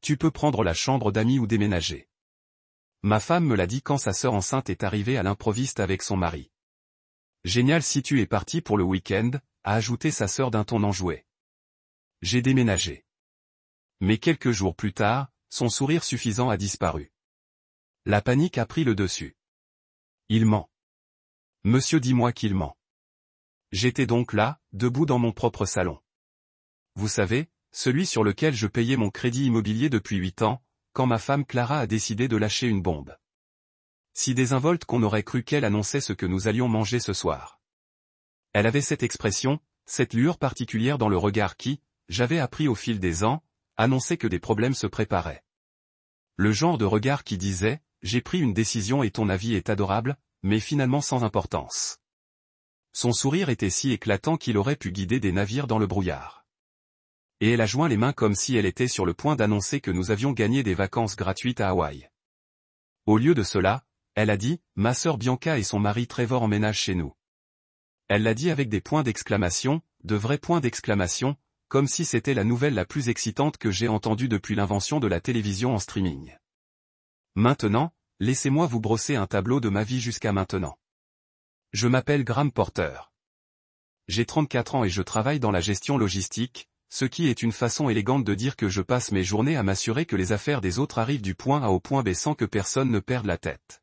tu peux prendre la chambre d'amis ou déménager. Ma femme me l'a dit quand sa sœur enceinte est arrivée à l'improviste avec son mari. Génial si tu es parti pour le week-end, a ajouté sa sœur d'un ton enjoué. J'ai déménagé. Mais quelques jours plus tard, son sourire suffisant a disparu. La panique a pris le dessus. Il ment. Monsieur, dis-moi qu'il ment. J'étais donc là, debout dans mon propre salon. Vous savez, celui sur lequel je payais mon crédit immobilier depuis 8 ans, quand ma femme Clara a décidé de lâcher une bombe. Si désinvolte qu'on aurait cru qu'elle annonçait ce que nous allions manger ce soir. Elle avait cette expression, cette lueur particulière dans le regard qui, j'avais appris au fil des ans, annonçait que des problèmes se préparaient. Le genre de regard qui disait, j'ai pris une décision et ton avis est adorable, mais finalement sans importance. Son sourire était si éclatant qu'il aurait pu guider des navires dans le brouillard. Et elle a joint les mains comme si elle était sur le point d'annoncer que nous avions gagné des vacances gratuites à Hawaï. Au lieu de cela, elle a dit, ma sœur Bianca et son mari Trevor emménagent chez nous. Elle l'a dit avec des points d'exclamation, de vrais points d'exclamation, comme si c'était la nouvelle la plus excitante que j'ai entendue depuis l'invention de la télévision en streaming. Maintenant, laissez-moi vous brosser un tableau de ma vie jusqu'à maintenant. Je m'appelle Graham Porter. J'ai 34 ans et je travaille dans la gestion logistique, ce qui est une façon élégante de dire que je passe mes journées à m'assurer que les affaires des autres arrivent du point A au point B sans que personne ne perde la tête.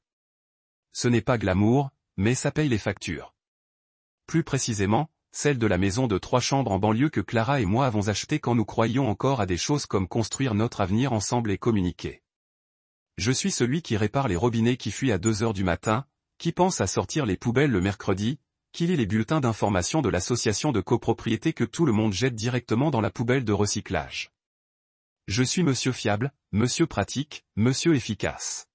Ce n'est pas glamour, mais ça paye les factures. Plus précisément, celle de la maison de 3 chambres en banlieue que Clara et moi avons achetée quand nous croyions encore à des choses comme construire notre avenir ensemble et communiquer. Je suis celui qui répare les robinets qui fuient à 2 heures du matin, qui pense à sortir les poubelles le mercredi, qui lit les bulletins d'information de l'association de copropriété que tout le monde jette directement dans la poubelle de recyclage. Je suis monsieur fiable, monsieur pratique, monsieur efficace.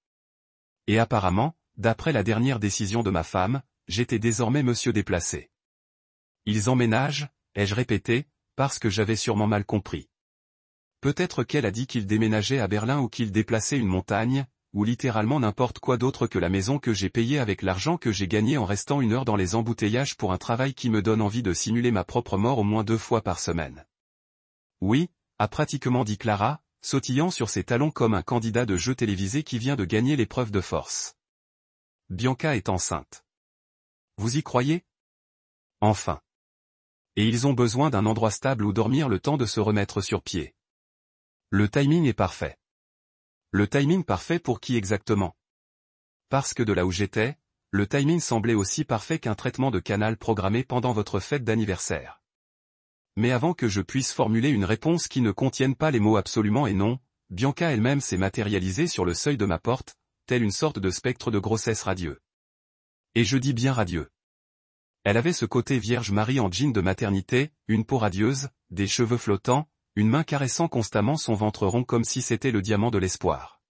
Et apparemment, d'après la dernière décision de ma femme, j'étais désormais monsieur déplacé. Ils emménagent, ai-je répété, parce que j'avais sûrement mal compris. Peut-être qu'elle a dit qu'ils déménageaient à Berlin ou qu'ils déplaçaient une montagne, ou littéralement n'importe quoi d'autre que la maison que j'ai payée avec l'argent que j'ai gagné en restant 1 heure dans les embouteillages pour un travail qui me donne envie de simuler ma propre mort au moins 2 fois par semaine. Oui, a pratiquement dit Clara, sautillant sur ses talons comme un candidat de jeu télévisé qui vient de gagner l'épreuve de force. Bianca est enceinte. Vous y croyez? Enfin. Et ils ont besoin d'un endroit stable où dormir le temps de se remettre sur pied. Le timing est parfait. Le timing parfait pour qui exactement? Parce que de là où j'étais, le timing semblait aussi parfait qu'un traitement de canal programmé pendant votre fête d'anniversaire. Mais avant que je puisse formuler une réponse qui ne contienne pas les mots absolument et non, Bianca elle-même s'est matérialisée sur le seuil de ma porte, telle une sorte de spectre de grossesse radieux. Et je dis bien radieux. Elle avait ce côté Vierge Marie en jean de maternité, une peau radieuse, des cheveux flottants, une main caressant constamment son ventre rond comme si c'était le diamant de l'espoir.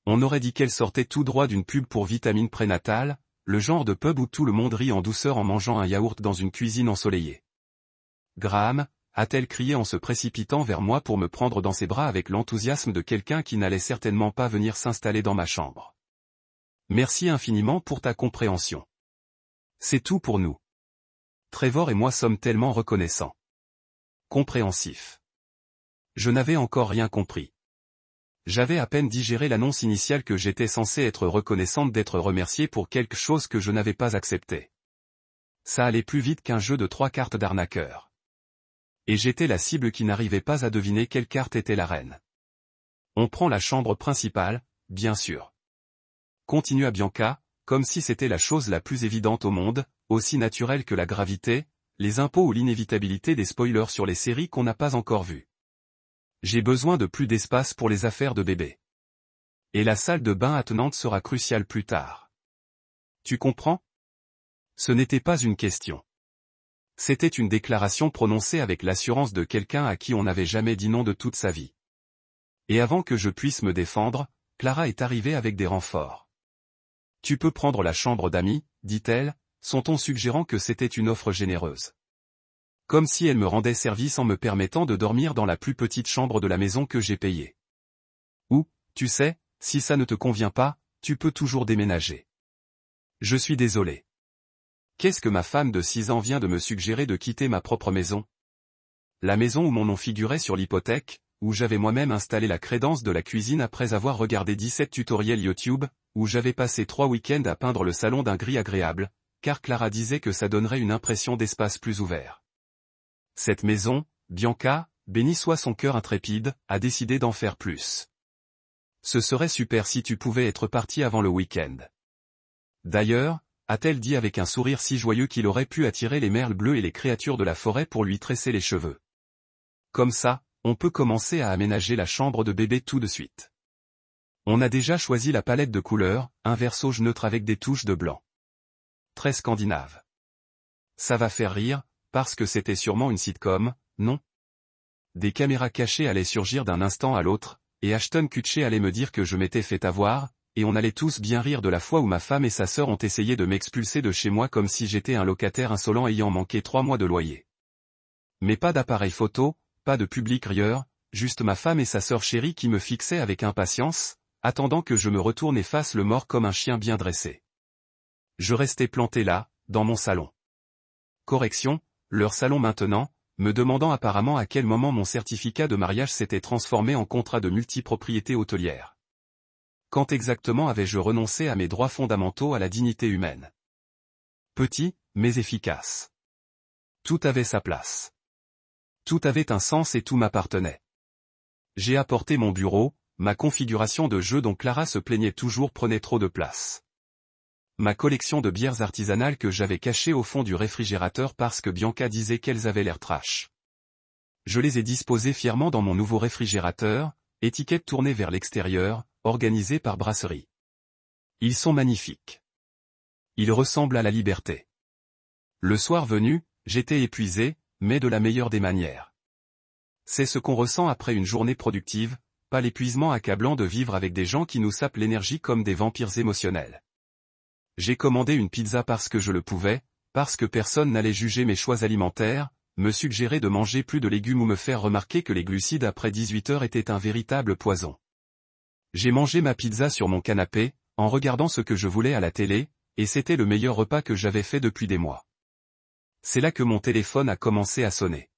On aurait dit qu'elle sortait tout droit d'une pub pour vitamines prénatales, le genre de pub où tout le monde rit en douceur en mangeant un yaourt dans une cuisine ensoleillée. Graham, a-t-elle crié en se précipitant vers moi pour me prendre dans ses bras avec l'enthousiasme de quelqu'un qui n'allait certainement pas venir s'installer dans ma chambre. Merci infiniment pour ta compréhension. C'est tout pour nous. Trevor et moi sommes tellement reconnaissants. Compréhensifs. Je n'avais encore rien compris. J'avais à peine digéré l'annonce initiale que j'étais censé être reconnaissante d'être remercié pour quelque chose que je n'avais pas accepté. Ça allait plus vite qu'un jeu de 3 cartes d'arnaqueur. Et j'étais la cible qui n'arrivait pas à deviner quelle carte était la reine. On prend la chambre principale, bien sûr. Continua Bianca, comme si c'était la chose la plus évidente au monde, aussi naturelle que la gravité, les impôts ou l'inévitabilité des spoilers sur les séries qu'on n'a pas encore vues. J'ai besoin de plus d'espace pour les affaires de bébé. Et la salle de bain attenante sera cruciale plus tard. Tu comprends? Ce n'était pas une question. C'était une déclaration prononcée avec l'assurance de quelqu'un à qui on n'avait jamais dit non de toute sa vie. Et avant que je puisse me défendre, Clara est arrivée avec des renforts. Tu peux prendre la chambre d'amis, dit-elle, son ton suggérant que c'était une offre généreuse. Comme si elle me rendait service en me permettant de dormir dans la plus petite chambre de la maison que j'ai payée. Ou, tu sais, si ça ne te convient pas, tu peux toujours déménager. Je suis désolé. Qu'est-ce que ma femme de 6 ans vient de me suggérer de quitter ma propre maison? La maison où mon nom figurait sur l'hypothèque, où j'avais moi-même installé la crédence de la cuisine après avoir regardé 17 tutoriels YouTube, où j'avais passé 3 week-ends à peindre le salon d'un gris agréable, car Clara disait que ça donnerait une impression d'espace plus ouvert. Cette maison, Bianca, béni soit son cœur intrépide, a décidé d'en faire plus. Ce serait super si tu pouvais être parti avant le week-end. D'ailleurs, a-t-elle dit avec un sourire si joyeux qu'il aurait pu attirer les merles bleus et les créatures de la forêt pour lui tresser les cheveux. Comme ça, on peut commencer à aménager la chambre de bébé tout de suite. On a déjà choisi la palette de couleurs, un vert sauge neutre avec des touches de blanc. Très scandinave. Ça va faire rire, parce que c'était sûrement une sitcom, non? Des caméras cachées allaient surgir d'un instant à l'autre, et Ashton Kutcher allait me dire que je m'étais fait avoir, et on allait tous bien rire de la fois où ma femme et sa sœur ont essayé de m'expulser de chez moi comme si j'étais un locataire insolent ayant manqué 3 mois de loyer. Mais pas d'appareil photo, pas de public rieur, juste ma femme et sa sœur chérie qui me fixaient avec impatience, attendant que je me retourne et fasse le mort comme un chien bien dressé. Je restais planté là, dans mon salon. Correction, leur salon maintenant, me demandant apparemment à quel moment mon certificat de mariage s'était transformé en contrat de multipropriété hôtelière. Quand exactement avais-je renoncé à mes droits fondamentaux à la dignité humaine? Petit, mais efficace. Tout avait sa place. Tout avait un sens et tout m'appartenait. J'ai apporté mon bureau, ma configuration de jeu dont Clara se plaignait toujours prenait trop de place. Ma collection de bières artisanales que j'avais cachées au fond du réfrigérateur parce que Bianca disait qu'elles avaient l'air trash. Je les ai disposées fièrement dans mon nouveau réfrigérateur, étiquette tournée vers l'extérieur, organisée par brasserie. Ils sont magnifiques. Ils ressemblent à la liberté. Le soir venu, j'étais épuisé, mais de la meilleure des manières. C'est ce qu'on ressent après une journée productive, pas l'épuisement accablant de vivre avec des gens qui nous sapent l'énergie comme des vampires émotionnels. J'ai commandé une pizza parce que je le pouvais, parce que personne n'allait juger mes choix alimentaires, me suggérer de manger plus de légumes ou me faire remarquer que les glucides après 18 heures étaient un véritable poison. J'ai mangé ma pizza sur mon canapé, en regardant ce que je voulais à la télé, et c'était le meilleur repas que j'avais fait depuis des mois. C'est là que mon téléphone a commencé à sonner.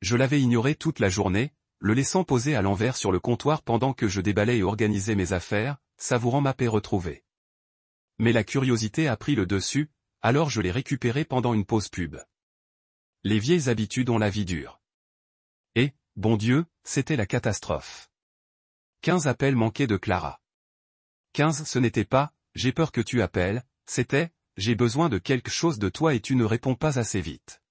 Je l'avais ignoré toute la journée, le laissant poser à l'envers sur le comptoir pendant que je déballais et organisais mes affaires, savourant ma paix retrouvée. Mais la curiosité a pris le dessus, alors je l'ai récupéré pendant une pause pub. Les vieilles habitudes ont la vie dure. Et, bon Dieu, c'était la catastrophe. 15 appels manqués de Clara. 15 ce n'était pas, j'ai peur que tu appelles, c'était, j'ai besoin de quelque chose de toi et tu ne réponds pas assez vite.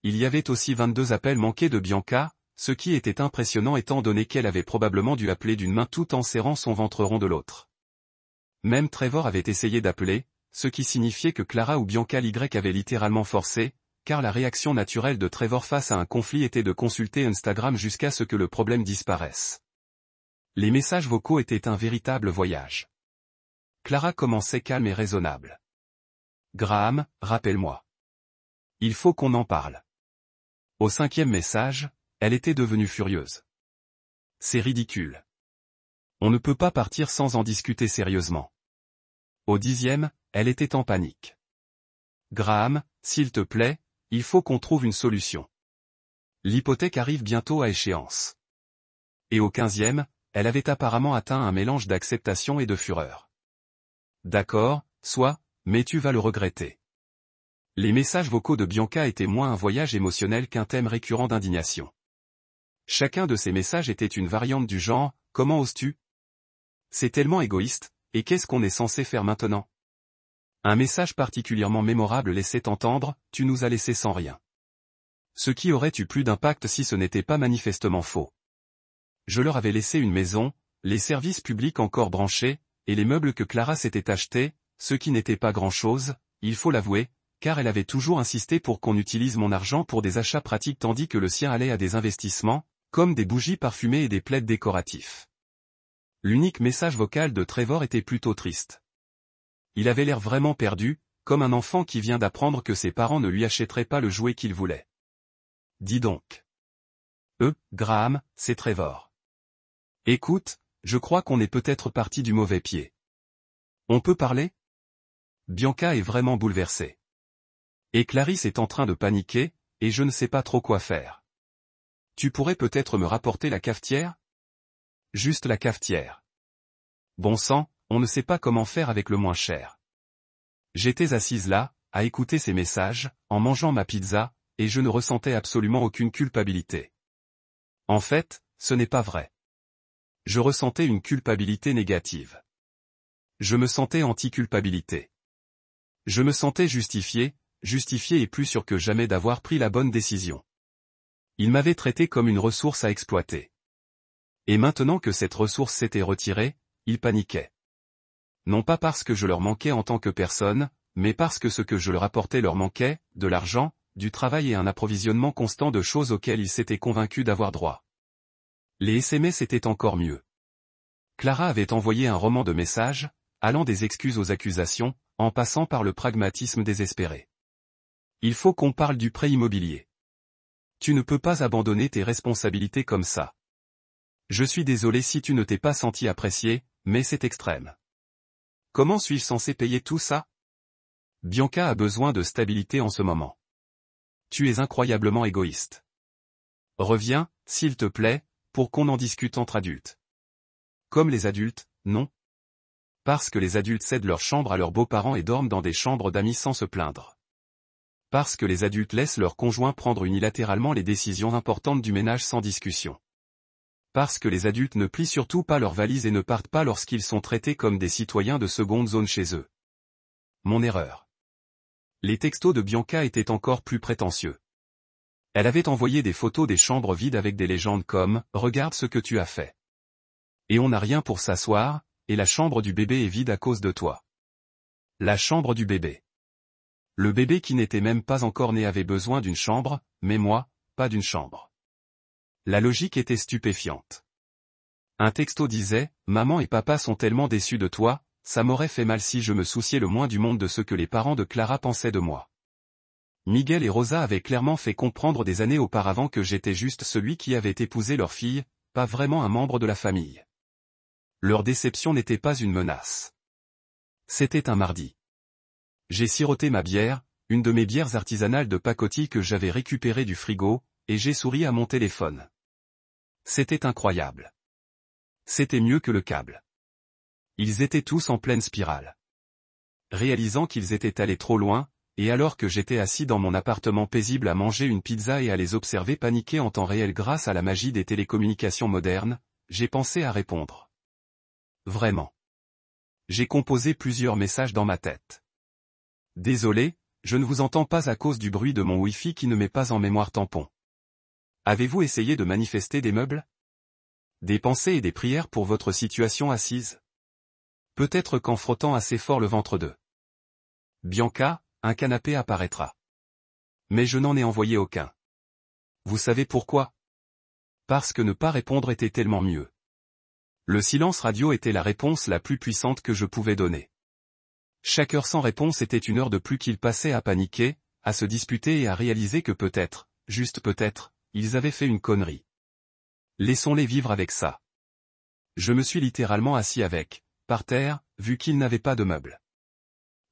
Il y avait aussi 22 appels manqués de Bianca, ce qui était impressionnant étant donné qu'elle avait probablement dû appeler d'une main tout en serrant son ventre rond de l'autre. Même Trevor avait essayé d'appeler, ce qui signifiait que Clara ou Bianca l'Y avait littéralement forcé, car la réaction naturelle de Trevor face à un conflit était de consulter Instagram jusqu'à ce que le problème disparaisse. Les messages vocaux étaient un véritable voyage. Clara commençait calme et raisonnable. Graham, rappelle-moi. Il faut qu'on en parle. Au 5e message, elle était devenue furieuse. C'est ridicule. On ne peut pas partir sans en discuter sérieusement. Au 10e, elle était en panique. Graham, s'il te plaît, il faut qu'on trouve une solution. L'hypothèque arrive bientôt à échéance. Et au 15e, elle avait apparemment atteint un mélange d'acceptation et de fureur. D'accord, soit, mais tu vas le regretter. Les messages vocaux de Bianca étaient moins un voyage émotionnel qu'un thème récurrent d'indignation. Chacun de ces messages était une variante du genre « Comment oses-tu ? C'est tellement égoïste, et qu'est-ce qu'on est censé faire maintenant ?» Un message particulièrement mémorable laissait entendre « Tu nous as laissés sans rien ». Ce qui aurait eu plus d'impact si ce n'était pas manifestement faux. Je leur avais laissé une maison, les services publics encore branchés, et les meubles que Clara s'était achetés, ce qui n'était pas grand-chose, il faut l'avouer, car elle avait toujours insisté pour qu'on utilise mon argent pour des achats pratiques tandis que le sien allait à des investissements, comme des bougies parfumées et des plaids décoratifs. L'unique message vocal de Trevor était plutôt triste. Il avait l'air vraiment perdu, comme un enfant qui vient d'apprendre que ses parents ne lui achèteraient pas le jouet qu'il voulait. Dis donc. Graham, c'est Trevor. Écoute, je crois qu'on est peut-être parti du mauvais pied. On peut parler ? Bianca est vraiment bouleversée. Et Clarisse est en train de paniquer, et je ne sais pas trop quoi faire. Tu pourrais peut-être me rapporter la cafetière? Juste la cafetière. Bon sang, on ne sait pas comment faire avec le moins cher. J'étais assise là, à écouter ces messages, en mangeant ma pizza, et je ne ressentais absolument aucune culpabilité. En fait, ce n'est pas vrai. Je ressentais une culpabilité négative. Je me sentais anti-culpabilité. Je me sentais justifié et plus sûr que jamais d'avoir pris la bonne décision. Il m'avait traité comme une ressource à exploiter. Et maintenant que cette ressource s'était retirée, il paniquait. Non pas parce que je leur manquais en tant que personne, mais parce que ce que je leur apportais leur manquait, de l'argent, du travail et un approvisionnement constant de choses auxquelles ils s'étaient convaincus d'avoir droit. Les SMS étaient encore mieux. Clara avait envoyé un roman de messages, allant des excuses aux accusations, en passant par le pragmatisme désespéré. Il faut qu'on parle du prêt immobilier. Tu ne peux pas abandonner tes responsabilités comme ça. Je suis désolé si tu ne t'es pas senti apprécié, mais c'est extrême. Comment suis-je censé payer tout ça? Bianca a besoin de stabilité en ce moment. Tu es incroyablement égoïste. Reviens, s'il te plaît, pour qu'on en discute entre adultes. Comme les adultes, non? Parce que les adultes cèdent leur chambre à leurs beaux-parents et dorment dans des chambres d'amis sans se plaindre. Parce que les adultes laissent leurs conjoints prendre unilatéralement les décisions importantes du ménage sans discussion. Parce que les adultes ne plient surtout pas leurs valises et ne partent pas lorsqu'ils sont traités comme des citoyens de seconde zone chez eux. Mon erreur. Les textos de Bianca étaient encore plus prétentieux. Elle avait envoyé des photos des chambres vides avec des légendes comme « Regarde ce que tu as fait ». Et on n'a rien pour s'asseoir, et la chambre du bébé est vide à cause de toi. La chambre du bébé. Le bébé qui n'était même pas encore né avait besoin d'une chambre, mais moi, pas d'une chambre. La logique était stupéfiante. Un texto disait « Maman et papa sont tellement déçus de toi, ça m'aurait fait mal si je me souciais le moins du monde de ce que les parents de Clara pensaient de moi. » Miguel et Rosa avaient clairement fait comprendre des années auparavant que j'étais juste celui qui avait épousé leur fille, pas vraiment un membre de la famille. Leur déception n'était pas une menace. C'était un mardi. J'ai siroté ma bière, une de mes bières artisanales de pacotille que j'avais récupérée du frigo, et j'ai souri à mon téléphone. C'était incroyable. C'était mieux que le câble. Ils étaient tous en pleine spirale. Réalisant qu'ils étaient allés trop loin, et alors que j'étais assis dans mon appartement paisible à manger une pizza et à les observer paniquer en temps réel grâce à la magie des télécommunications modernes, j'ai pensé à répondre. Vraiment. J'ai composé plusieurs messages dans ma tête. Désolé, je ne vous entends pas à cause du bruit de mon Wi-Fi qui ne met pas en mémoire tampon. Avez-vous essayé de manifester des meubles? Des pensées et des prières pour votre situation assise? Peut-être qu'en frottant assez fort le ventre de Bianca, un canapé apparaîtra. Mais je n'en ai envoyé aucun. Vous savez pourquoi? Parce que ne pas répondre était tellement mieux. Le silence radio était la réponse la plus puissante que je pouvais donner. Chaque heure sans réponse était une heure de plus qu'ils passaient à paniquer, à se disputer et à réaliser que peut-être, juste peut-être, ils avaient fait une connerie. Laissons-les vivre avec ça. Je me suis littéralement assis par terre, vu qu'ils n'avaient pas de meubles.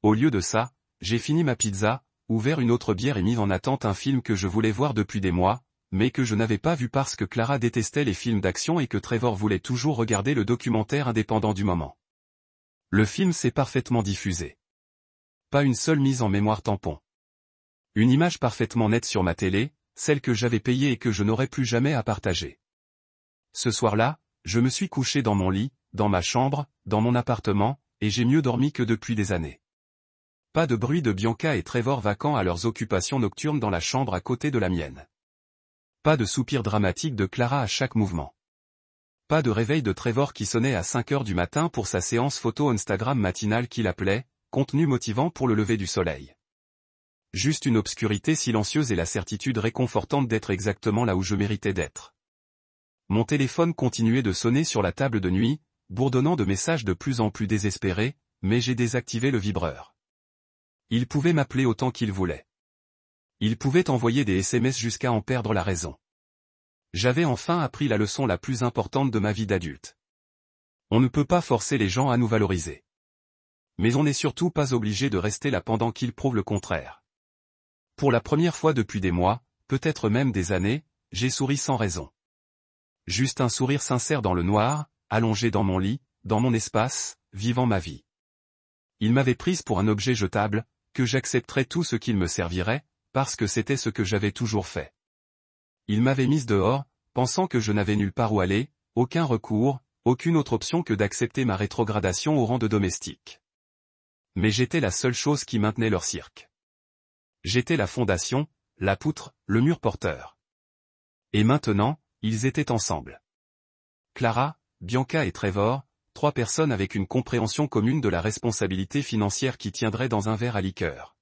Au lieu de ça, j'ai fini ma pizza, ouvert une autre bière et mis en attente un film que je voulais voir depuis des mois, mais que je n'avais pas vu parce que Clara détestait les films d'action et que Trevor voulait toujours regarder le documentaire indépendant du moment. Le film s'est parfaitement diffusé. Pas une seule mise en mémoire tampon. Une image parfaitement nette sur ma télé, celle que j'avais payée et que je n'aurais plus jamais à partager. Ce soir-là, je me suis couché dans mon lit, dans ma chambre, dans mon appartement, et j'ai mieux dormi que depuis des années. Pas de bruit de Bianca et Trevor vaquant à leurs occupations nocturnes dans la chambre à côté de la mienne. Pas de soupir dramatique de Clara à chaque mouvement. Pas de réveil de Trevor qui sonnait à 5 heures du matin pour sa séance photo Instagram matinale qu'il appelait « contenu motivant pour le lever du soleil ». Juste une obscurité silencieuse et la certitude réconfortante d'être exactement là où je méritais d'être. Mon téléphone continuait de sonner sur la table de nuit, bourdonnant de messages de plus en plus désespérés, mais j'ai désactivé le vibreur. Il pouvait m'appeler autant qu'il voulait. Il pouvait envoyer des SMS jusqu'à en perdre la raison. J'avais enfin appris la leçon la plus importante de ma vie d'adulte. On ne peut pas forcer les gens à nous valoriser. Mais on n'est surtout pas obligé de rester là pendant qu'ils prouvent le contraire. Pour la première fois depuis des mois, peut-être même des années, j'ai souri sans raison. Juste un sourire sincère dans le noir, allongé dans mon lit, dans mon espace, vivant ma vie. Il m'avait prise pour un objet jetable, que j'accepterais tout ce qu'il me servirait, parce que c'était ce que j'avais toujours fait. Il m'avait mise dehors, pensant que je n'avais nulle part où aller, aucun recours, aucune autre option que d'accepter ma rétrogradation au rang de domestique. Mais j'étais la seule chose qui maintenait leur cirque. J'étais la fondation, la poutre, le mur porteur. Et maintenant, ils étaient ensemble. Clara, Bianca et Trevor, 3 personnes avec une compréhension commune de la responsabilité financière qui tiendrait dans un verre à liqueur.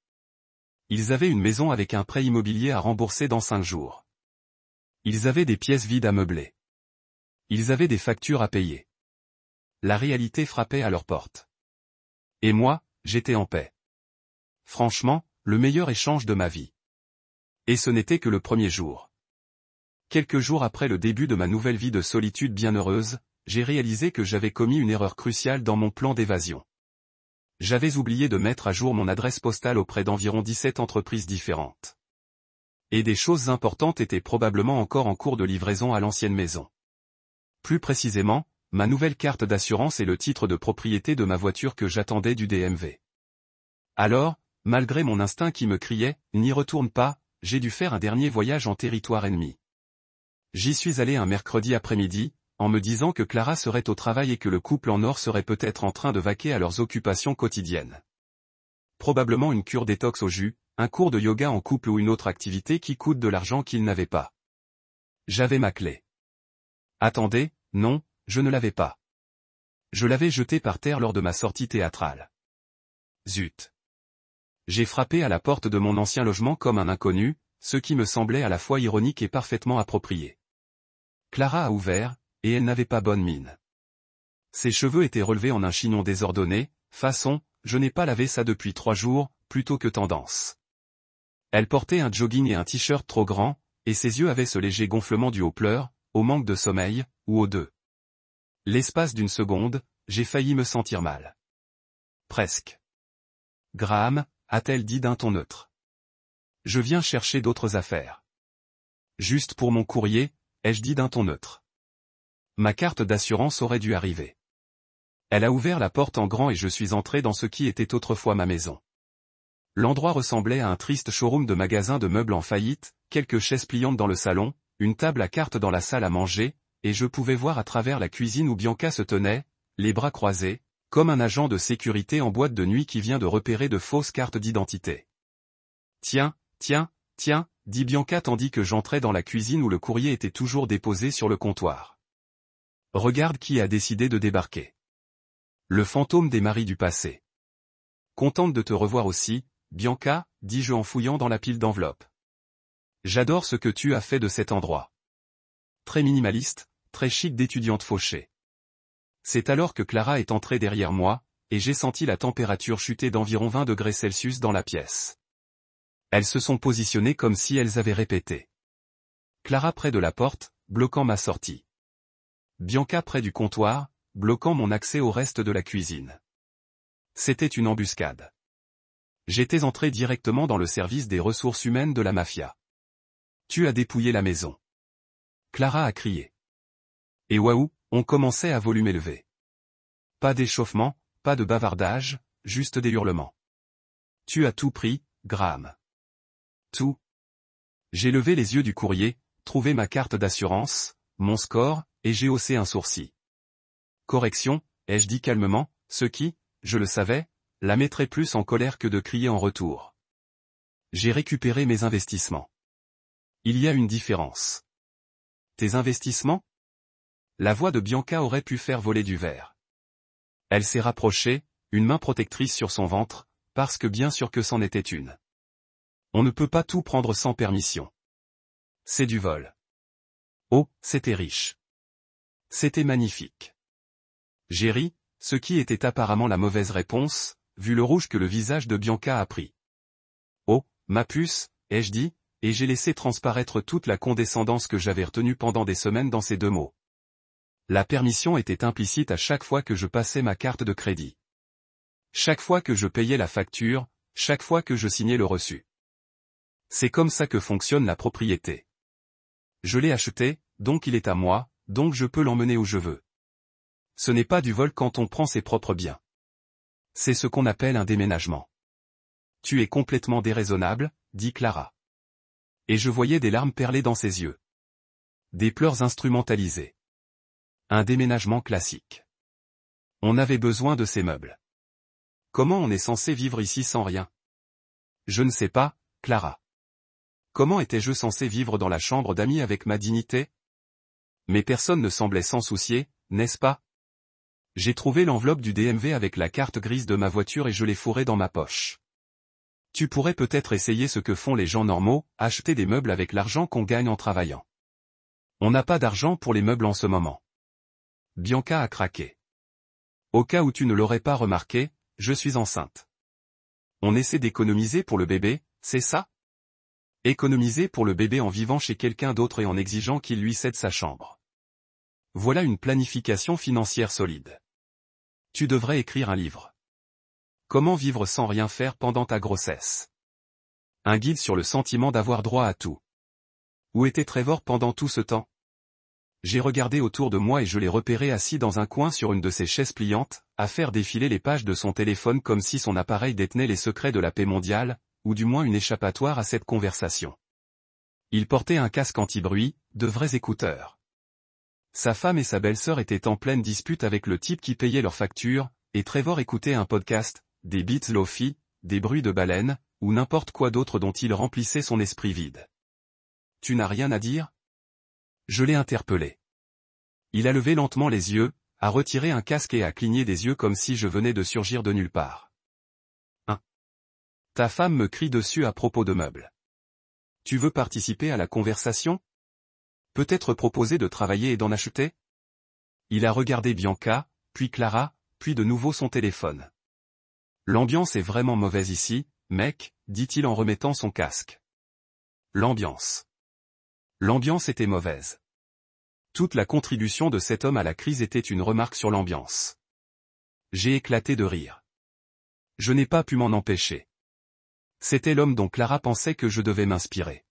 Ils avaient une maison avec un prêt immobilier à rembourser dans 5 jours. Ils avaient des pièces vides à meubler. Ils avaient des factures à payer. La réalité frappait à leur porte. Et moi, j'étais en paix. Franchement, le meilleur échange de ma vie. Et ce n'était que le premier jour. Quelques jours après le début de ma nouvelle vie de solitude bienheureuse, j'ai réalisé que j'avais commis une erreur cruciale dans mon plan d'évasion. J'avais oublié de mettre à jour mon adresse postale auprès d'environ 17 entreprises différentes. Et des choses importantes étaient probablement encore en cours de livraison à l'ancienne maison. Plus précisément, ma nouvelle carte d'assurance et le titre de propriété de ma voiture que j'attendais du DMV. Alors, malgré mon instinct qui me criait « N'y retourne pas », j'ai dû faire un dernier voyage en territoire ennemi. J'y suis allé un mercredi après-midi, en me disant que Clara serait au travail et que le couple en or serait peut-être en train de vaquer à leurs occupations quotidiennes. Probablement une cure détox au jus, un cours de yoga en couple ou une autre activité qui coûte de l'argent qu'ils n'avaient pas. J'avais ma clé. Attendez, non, je ne l'avais pas. Je l'avais jetée par terre lors de ma sortie théâtrale. Zut. J'ai frappé à la porte de mon ancien logement comme un inconnu, ce qui me semblait à la fois ironique et parfaitement approprié. Clara a ouvert, et elle n'avait pas bonne mine. Ses cheveux étaient relevés en un chignon désordonné, façon, je n'ai pas lavé ça depuis 3 jours, plutôt que tendance. Elle portait un jogging et un t-shirt trop grand, et ses yeux avaient ce léger gonflement dû au pleurs, au manque de sommeil, ou aux deux. L'espace d'une seconde, j'ai failli me sentir mal. Presque. Graham, a-t-elle dit d'un ton neutre. Je viens chercher d'autres affaires. Juste pour mon courrier, ai-je dit d'un ton neutre. Ma carte d'assurance aurait dû arriver. Elle a ouvert la porte en grand et je suis entré dans ce qui était autrefois ma maison. L'endroit ressemblait à un triste showroom de magasin de meubles en faillite, quelques chaises pliantes dans le salon, une table à cartes dans la salle à manger, et je pouvais voir à travers la cuisine où Bianca se tenait, les bras croisés, comme un agent de sécurité en boîte de nuit qui vient de repérer de fausses cartes d'identité. Tiens, dit Bianca tandis que j'entrais dans la cuisine où le courrier était toujours déposé sur le comptoir. Regarde qui a décidé de débarquer. Le fantôme des maris du passé. Contente de te revoir aussi, Bianca, dis-je en fouillant dans la pile d'enveloppes. J'adore ce que tu as fait de cet endroit. Très minimaliste, très chic d'étudiante fauchée. C'est alors que Clara est entrée derrière moi, et j'ai senti la température chuter d'environ 20 degrés Celsius dans la pièce. Elles se sont positionnées comme si elles avaient répété. Clara près de la porte, bloquant ma sortie. Bianca près du comptoir, bloquant mon accès au reste de la cuisine. C'était une embuscade. J'étais entré directement dans le service des ressources humaines de la mafia. Tu as dépouillé la maison. Clara a crié. Et waouh, on commençait à volume élevé. Pas d'échauffement, pas de bavardage, juste des hurlements. Tu as tout pris, Graham. Tout. J'ai levé les yeux du courrier, trouvé ma carte d'assurance, mon score, et j'ai haussé un sourcil. Correction, ai-je dit calmement, ce qui, je le savais, la mettrait plus en colère que de crier en retour. J'ai récupéré mes investissements. Il y a une différence. Tes investissements? La voix de Bianca aurait pu faire voler du verre. Elle s'est rapprochée, une main protectrice sur son ventre, parce que bien sûr que c'en était une. On ne peut pas tout prendre sans permission. C'est du vol. Oh, c'était riche. C'était magnifique. J'ai ri, ce qui était apparemment la mauvaise réponse, vu le rouge que le visage de Bianca a pris. Oh, ma puce, ai-je dit, et j'ai laissé transparaître toute la condescendance que j'avais retenue pendant des semaines dans ces 2 mots. La permission était implicite à chaque fois que je passais ma carte de crédit. Chaque fois que je payais la facture, chaque fois que je signais le reçu. C'est comme ça que fonctionne la propriété. Je l'ai acheté, donc il est à moi, donc je peux l'emmener où je veux. Ce n'est pas du vol quand on prend ses propres biens. C'est ce qu'on appelle un déménagement. Tu es complètement déraisonnable, dit Clara. Et je voyais des larmes perler dans ses yeux. Des pleurs instrumentalisés. Un déménagement classique. On avait besoin de ces meubles. Comment on est censé vivre ici sans rien? Je ne sais pas, Clara. Comment étais-je censé vivre dans la chambre d'amis avec ma dignité? Mais personne ne semblait s'en soucier, n'est-ce pas? J'ai trouvé l'enveloppe du DMV avec la carte grise de ma voiture et je l'ai fourrée dans ma poche. Tu pourrais peut-être essayer ce que font les gens normaux, acheter des meubles avec l'argent qu'on gagne en travaillant. On n'a pas d'argent pour les meubles en ce moment. Bianca a craqué. Au cas où tu ne l'aurais pas remarqué, je suis enceinte. On essaie d'économiser pour le bébé, c'est ça? Économiser pour le bébé en vivant chez quelqu'un d'autre et en exigeant qu'il lui cède sa chambre. Voilà une planification financière solide. Tu devrais écrire un livre. Comment vivre sans rien faire pendant ta grossesse? Un guide sur le sentiment d'avoir droit à tout. Où était Trevor pendant tout ce temps? J'ai regardé autour de moi et je l'ai repéré assis dans un coin sur une de ses chaises pliantes, à faire défiler les pages de son téléphone comme si son appareil détenait les secrets de la paix mondiale, ou du moins une échappatoire à cette conversation. Il portait un casque anti-bruit, de vrais écouteurs. Sa femme et sa belle-sœur étaient en pleine dispute avec le type qui payait leurs factures, et Trevor écoutait un podcast, des beats lofi, des bruits de baleines, ou n'importe quoi d'autre dont il remplissait son esprit vide. Tu n'as rien à dire? Je l'ai interpellé. Il a levé lentement les yeux, a retiré un casque et a cligné des yeux comme si je venais de surgir de nulle part. Ta femme me crie dessus à propos de meubles. Tu veux participer à la conversation? Peut-être proposer de travailler et d'en acheter? Il a regardé Bianca, puis Clara, puis de nouveau son téléphone. L'ambiance est vraiment mauvaise ici, mec, dit-il en remettant son casque. L'ambiance. L'ambiance était mauvaise. Toute la contribution de cet homme à la crise était une remarque sur l'ambiance. J'ai éclaté de rire. Je n'ai pas pu m'en empêcher. C'était l'homme dont Clara pensait que je devais m'inspirer.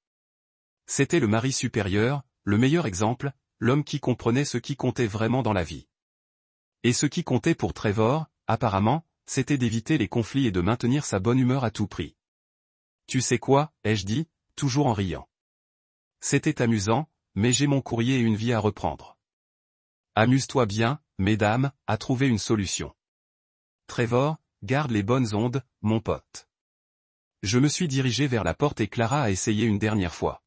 C'était le mari supérieur, le meilleur exemple, l'homme qui comprenait ce qui comptait vraiment dans la vie. Et ce qui comptait pour Trevor, apparemment, c'était d'éviter les conflits et de maintenir sa bonne humeur à tout prix. Tu sais quoi, ai-je dit, toujours en riant. C'était amusant, mais j'ai mon courrier et une vie à reprendre. Amuse-toi bien, mesdames, à trouver une solution. Trevor, garde les bonnes ondes, mon pote. Je me suis dirigé vers la porte et Clara a essayé une dernière fois.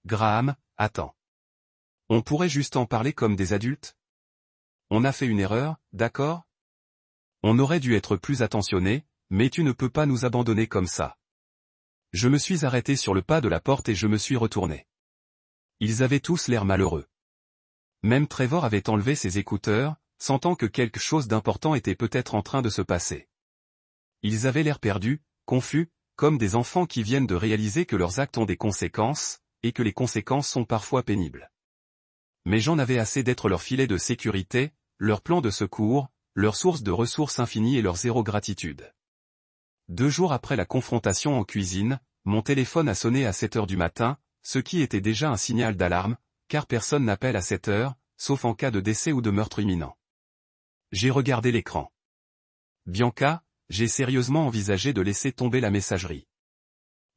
Graham, attends. On pourrait juste en parler comme des adultes? On a fait une erreur, d'accord? On aurait dû être plus attentionné, mais tu ne peux pas nous abandonner comme ça. Je me suis arrêté sur le pas de la porte et je me suis retourné. Ils avaient tous l'air malheureux. Même Trevor avait enlevé ses écouteurs, sentant que quelque chose d'important était peut-être en train de se passer. Ils avaient l'air perdus, confus, comme des enfants qui viennent de réaliser que leurs actes ont des conséquences, et que les conséquences sont parfois pénibles. Mais j'en avais assez d'être leur filet de sécurité, leur plan de secours, leur source de ressources infinies et leur zéro gratitude. 2 jours après la confrontation en cuisine, mon téléphone a sonné à 7 heures du matin, ce qui était déjà un signal d'alarme, car personne n'appelle à 7 heures, sauf en cas de décès ou de meurtre imminent. J'ai regardé l'écran. Bianca, j'ai sérieusement envisagé de laisser tomber la messagerie.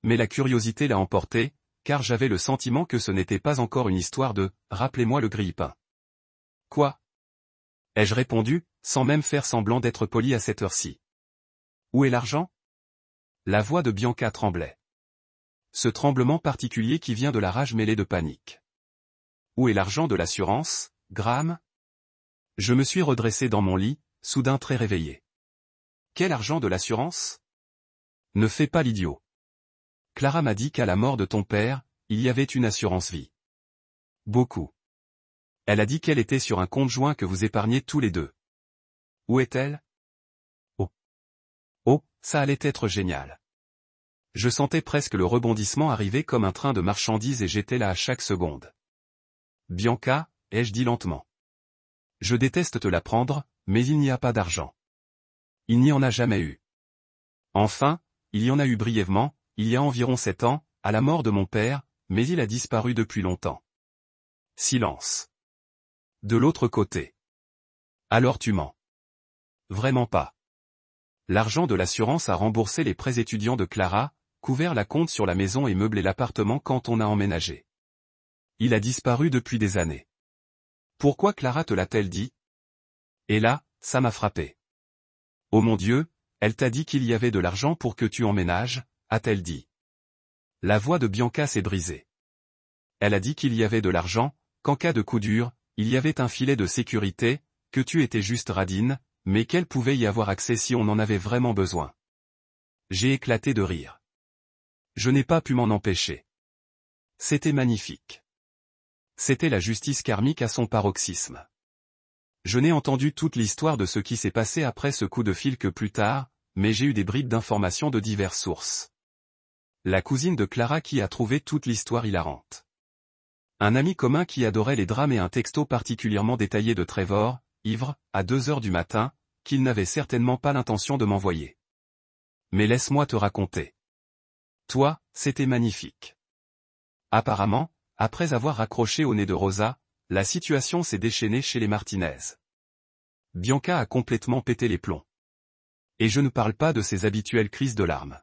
Mais la curiosité l'a emporté, car j'avais le sentiment que ce n'était pas encore une histoire de « rappelez-moi le grille-pain ». Quoi? Ai-je répondu, sans même faire semblant d'être poli à cette heure-ci. Où est l'argent? La voix de Bianca tremblait. Ce tremblement particulier qui vient de la rage mêlée de panique. Où est l'argent de l'assurance, Graham? Je me suis redressé dans mon lit, soudain très réveillé. Quel argent de l'assurance? Ne fais pas l'idiot. Clara m'a dit qu'à la mort de ton père, il y avait une assurance vie. Beaucoup. Elle a dit qu'elle était sur un compte joint que vous épargnez tous les deux. Où est-elle? Oh. Oh, ça allait être génial. Je sentais presque le rebondissement arriver comme un train de marchandises et j'étais là à chaque seconde. Bianca, ai-je dit lentement. Je déteste te l'apprendre, mais il n'y a pas d'argent. Il n'y en a jamais eu. Enfin, il y en a eu brièvement, il y a environ 7 ans, à la mort de mon père, mais il a disparu depuis longtemps. Silence. De l'autre côté. Alors tu mens. Vraiment pas. L'argent de l'assurance a remboursé les prêts étudiants de Clara, couvert la compte sur la maison et meublé l'appartement quand on a emménagé. Il a disparu depuis des années. Pourquoi Clara te l'a-t-elle dit? Et là, ça m'a frappé. Oh mon Dieu, elle t'a dit qu'il y avait de l'argent pour que tu emménages, a-t-elle dit. La voix de Bianca s'est brisée. Elle a dit qu'il y avait de l'argent, qu'en cas de coup dur, il y avait un filet de sécurité, que tu étais juste radine, mais qu'elle pouvait y avoir accès si on en avait vraiment besoin. J'ai éclaté de rire. Je n'ai pas pu m'en empêcher. C'était magnifique. C'était la justice karmique à son paroxysme. Je n'ai entendu toute l'histoire de ce qui s'est passé après ce coup de fil que plus tard, mais j'ai eu des bribes d'informations de diverses sources. La cousine de Clara qui a trouvé toute l'histoire hilarante. Un ami commun qui adorait les drames et un texto particulièrement détaillé de Trevor, ivre, à 2 heures du matin, qu'il n'avait certainement pas l'intention de m'envoyer. Mais laisse-moi te raconter. Toi, c'était magnifique. Apparemment, après avoir raccroché au nez de Rosa, la situation s'est déchaînée chez les Martinez. Bianca a complètement pété les plombs. Et je ne parle pas de ses habituelles crises de larmes.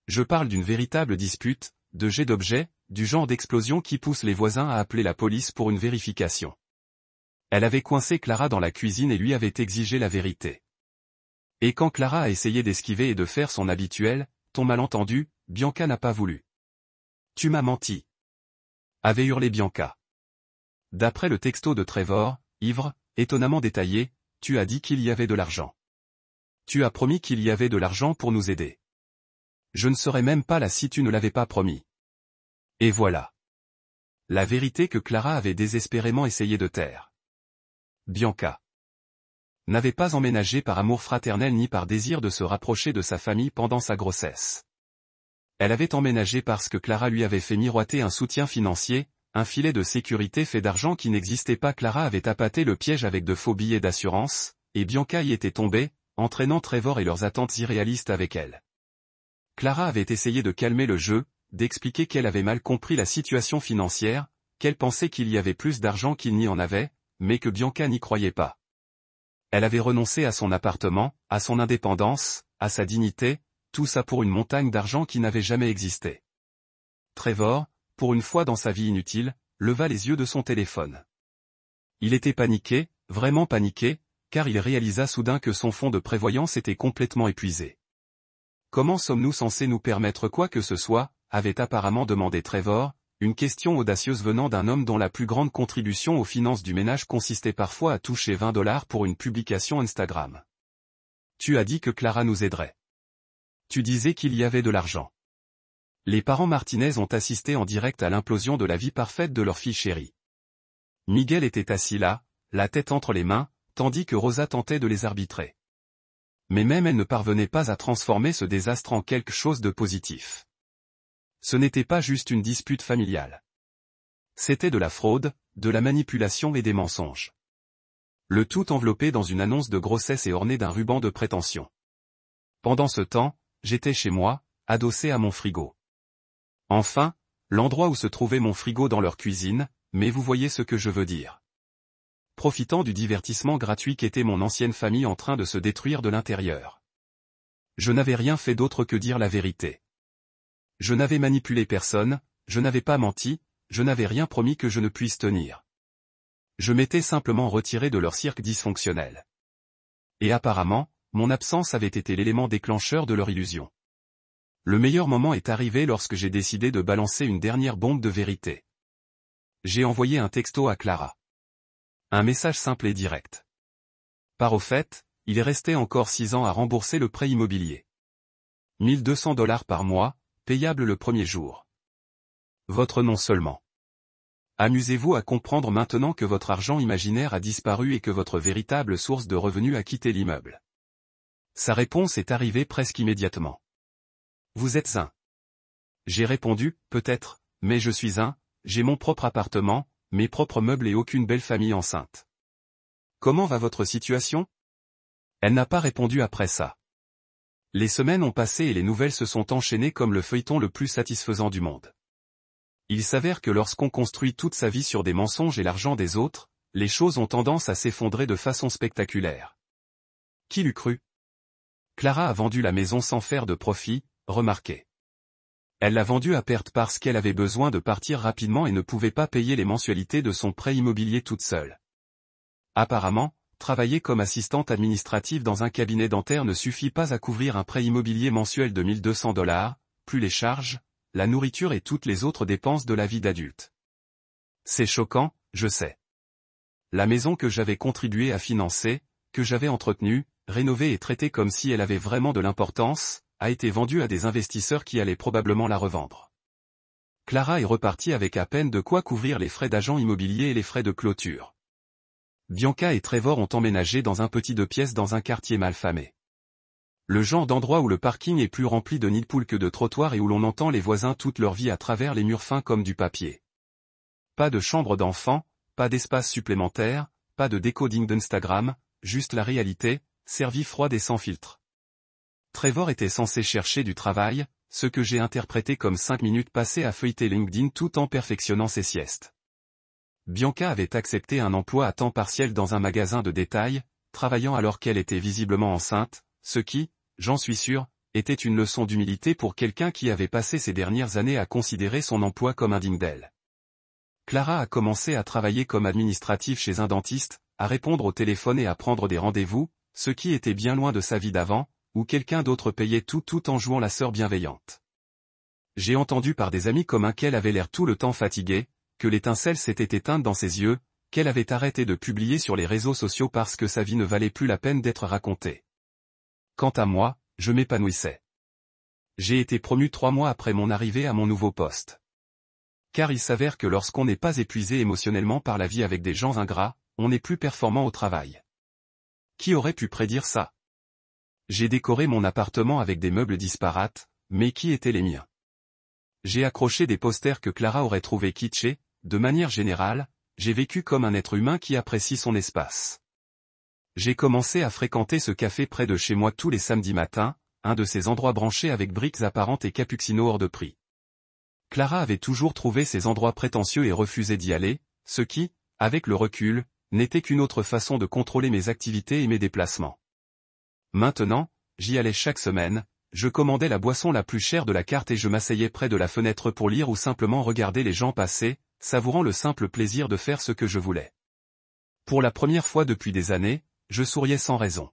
Je parle d'une véritable dispute, de jet d'objets, du genre d'explosion qui pousse les voisins à appeler la police pour une vérification. Elle avait coincé Clara dans la cuisine et lui avait exigé la vérité. Et quand Clara a essayé d'esquiver et de faire son habituel, ton malentendu, Bianca n'a pas voulu. Tu m'as menti. Avait hurlé Bianca. D'après le texto de Trevor, ivre, étonnamment détaillé, tu as dit qu'il y avait de l'argent. Tu as promis qu'il y avait de l'argent pour nous aider. Je ne serais même pas là si tu ne l'avais pas promis. Et voilà. La vérité que Clara avait désespérément essayé de taire. Bianca n'avait pas emménagé par amour fraternel ni par désir de se rapprocher de sa famille pendant sa grossesse. Elle avait emménagé parce que Clara lui avait fait miroiter un soutien financier, un filet de sécurité fait d'argent qui n'existait pas. Clara avait appâté le piège avec de faux billets d'assurance, et Bianca y était tombée, entraînant Trevor et leurs attentes irréalistes avec elle. Clara avait essayé de calmer le jeu, d'expliquer qu'elle avait mal compris la situation financière, qu'elle pensait qu'il y avait plus d'argent qu'il n'y en avait, mais que Bianca n'y croyait pas. Elle avait renoncé à son appartement, à son indépendance, à sa dignité, tout ça pour une montagne d'argent qui n'avait jamais existé. Trevor, pour une fois dans sa vie inutile, leva les yeux de son téléphone. Il était paniqué, vraiment paniqué, car il réalisa soudain que son fonds de prévoyance était complètement épuisé. Comment sommes-nous censés nous permettre quoi que ce soit, avait apparemment demandé Trevor, une question audacieuse venant d'un homme dont la plus grande contribution aux finances du ménage consistait parfois à toucher $20 pour une publication Instagram. Tu as dit que Clara nous aiderait. Tu disais qu'il y avait de l'argent. Les parents Martinez ont assisté en direct à l'implosion de la vie parfaite de leur fille chérie. Miguel était assis là, la tête entre les mains, tandis que Rosa tentait de les arbitrer. Mais même elle ne parvenait pas à transformer ce désastre en quelque chose de positif. Ce n'était pas juste une dispute familiale. C'était de la fraude, de la manipulation et des mensonges. Le tout enveloppé dans une annonce de grossesse et orné d'un ruban de prétention. Pendant ce temps, j'étais chez moi, adossé à mon frigo. Enfin, l'endroit où se trouvait mon frigo dans leur cuisine, mais vous voyez ce que je veux dire. Profitant du divertissement gratuit qu'était mon ancienne famille en train de se détruire de l'intérieur. Je n'avais rien fait d'autre que dire la vérité. Je n'avais manipulé personne, je n'avais pas menti, je n'avais rien promis que je ne puisse tenir. Je m'étais simplement retiré de leur cirque dysfonctionnel. Et apparemment, mon absence avait été l'élément déclencheur de leur illusion. Le meilleur moment est arrivé lorsque j'ai décidé de balancer une dernière bombe de vérité. J'ai envoyé un texto à Clara. Un message simple et direct. Par au fait, il restait encore 6 ans à rembourser le prêt immobilier. $1200 par mois, payable le premier jour. Votre nom seulement. Amusez-vous à comprendre maintenant que votre argent imaginaire a disparu et que votre véritable source de revenus a quitté l'immeuble. Sa réponse est arrivée presque immédiatement. Vous êtes un. J'ai répondu, peut-être, mais je suis un, j'ai mon propre appartement, mes propres meubles et aucune belle famille enceinte. Comment va votre situation? Elle n'a pas répondu après ça. Les semaines ont passé et les nouvelles se sont enchaînées comme le feuilleton le plus satisfaisant du monde. Il s'avère que lorsqu'on construit toute sa vie sur des mensonges et l'argent des autres, les choses ont tendance à s'effondrer de façon spectaculaire. Qui l'eût cru? Clara a vendu la maison sans faire de profit, remarquez. Elle l'a vendue à perte parce qu'elle avait besoin de partir rapidement et ne pouvait pas payer les mensualités de son prêt immobilier toute seule. Apparemment, travailler comme assistante administrative dans un cabinet dentaire ne suffit pas à couvrir un prêt immobilier mensuel de $1 200, plus les charges, la nourriture et toutes les autres dépenses de la vie d'adulte. C'est choquant, je sais. La maison que j'avais contribué à financer, que j'avais entretenue, rénovée et traitée comme si elle avait vraiment de l'importance, a été vendue à des investisseurs qui allaient probablement la revendre. Clara est repartie avec à peine de quoi couvrir les frais d'agent immobilier et les frais de clôture. Bianca et Trevor ont emménagé dans un petit 2 pièces dans un quartier malfamé. Le genre d'endroit où le parking est plus rempli de nids de poules que de trottoirs et où l'on entend les voisins toute leur vie à travers les murs fins comme du papier. Pas de chambre d'enfant, pas d'espace supplémentaire, pas de décoding d'Instagram, juste la réalité, servie froide et sans filtre. Trevor était censé chercher du travail, ce que j'ai interprété comme 5 minutes passées à feuilleter LinkedIn tout en perfectionnant ses siestes. Bianca avait accepté un emploi à temps partiel dans un magasin de détail, travaillant alors qu'elle était visiblement enceinte, ce qui, j'en suis sûr, était une leçon d'humilité pour quelqu'un qui avait passé ces dernières années à considérer son emploi comme indigne d'elle. Clara a commencé à travailler comme administrative chez un dentiste, à répondre au téléphone et à prendre des rendez-vous, ce qui était bien loin de sa vie d'avant, où quelqu'un d'autre payait tout en jouant la sœur bienveillante. J'ai entendu par des amis communs qu'elle avait l'air tout le temps fatiguée, que l'étincelle s'était éteinte dans ses yeux, qu'elle avait arrêté de publier sur les réseaux sociaux parce que sa vie ne valait plus la peine d'être racontée. Quant à moi, je m'épanouissais. J'ai été promu 3 mois après mon arrivée à mon nouveau poste. Car il s'avère que lorsqu'on n'est pas épuisé émotionnellement par la vie avec des gens ingrats, on est plus performant au travail. Qui aurait pu prédire ça? J'ai décoré mon appartement avec des meubles disparates, mais qui étaient les miens? J'ai accroché des posters que Clara aurait trouvés kitschés. De manière générale, j'ai vécu comme un être humain qui apprécie son espace. J'ai commencé à fréquenter ce café près de chez moi tous les samedis matins, un de ces endroits branchés avec briques apparentes et cappuccino hors de prix. Clara avait toujours trouvé ces endroits prétentieux et refusé d'y aller, ce qui, avec le recul, n'était qu'une autre façon de contrôler mes activités et mes déplacements. Maintenant, j'y allais chaque semaine, je commandais la boisson la plus chère de la carte et je m'asseyais près de la fenêtre pour lire ou simplement regarder les gens passer, savourant le simple plaisir de faire ce que je voulais. Pour la première fois depuis des années, je souriais sans raison.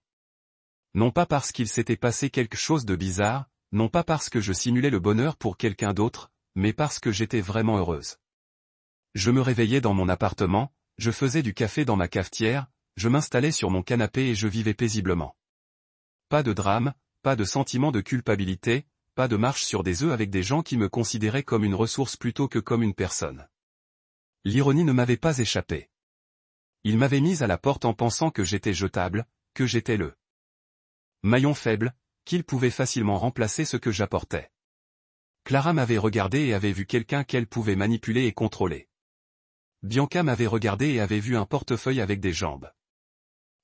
Non pas parce qu'il s'était passé quelque chose de bizarre, non pas parce que je simulais le bonheur pour quelqu'un d'autre, mais parce que j'étais vraiment heureuse. Je me réveillais dans mon appartement, je faisais du café dans ma cafetière, je m'installais sur mon canapé et je vivais paisiblement. Pas de drame, pas de sentiment de culpabilité, pas de marche sur des œufs avec des gens qui me considéraient comme une ressource plutôt que comme une personne. L'ironie ne m'avait pas échappé. Il m'avait mise à la porte en pensant que j'étais jetable, que j'étais le maillon faible, qu'il pouvait facilement remplacer ce que j'apportais. Clara m'avait regardé et avait vu quelqu'un qu'elle pouvait manipuler et contrôler. Bianca m'avait regardé et avait vu un portefeuille avec des jambes.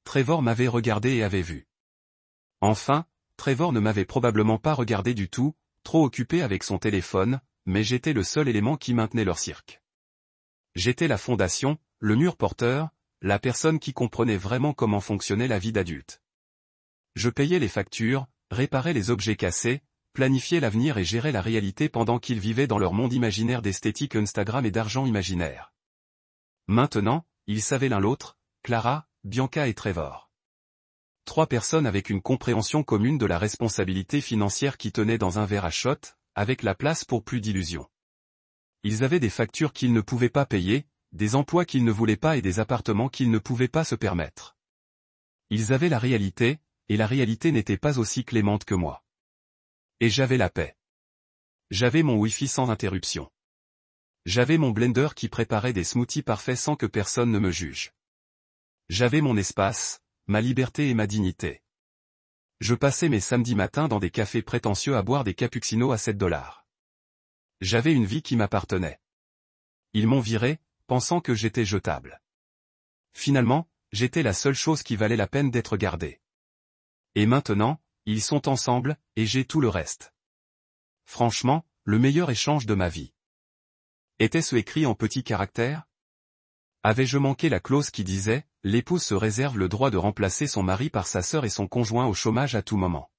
Trevor m'avait regardé et avait vu. Enfin, Trevor ne m'avait probablement pas regardé du tout, trop occupé avec son téléphone, mais j'étais le seul élément qui maintenait leur cirque. J'étais la fondation, le mur porteur, la personne qui comprenait vraiment comment fonctionnait la vie d'adulte. Je payais les factures, réparais les objets cassés, planifiais l'avenir et gérais la réalité pendant qu'ils vivaient dans leur monde imaginaire d'esthétique Instagram et d'argent imaginaire. Maintenant, ils savaient l'un l'autre, Clara, Bianca et Trevor. 3 personnes avec une compréhension commune de la responsabilité financière qui tenait dans un verre à shot, avec la place pour plus d'illusions. Ils avaient des factures qu'ils ne pouvaient pas payer, des emplois qu'ils ne voulaient pas et des appartements qu'ils ne pouvaient pas se permettre. Ils avaient la réalité, et la réalité n'était pas aussi clémente que moi. Et j'avais la paix. J'avais mon Wi-Fi sans interruption. J'avais mon blender qui préparait des smoothies parfaits sans que personne ne me juge. J'avais mon espace, ma liberté et ma dignité. Je passais mes samedis matins dans des cafés prétentieux à boire des cappuccinos à $7. J'avais une vie qui m'appartenait. Ils m'ont viré, pensant que j'étais jetable. Finalement, j'étais la seule chose qui valait la peine d'être gardée. Et maintenant, ils sont ensemble, et j'ai tout le reste. Franchement, le meilleur échange de ma vie. Était-ce écrit en petits caractères? Avais-je manqué la clause qui disait « L'épouse se réserve le droit de remplacer son mari par sa sœur et son conjoint au chômage à tout moment ».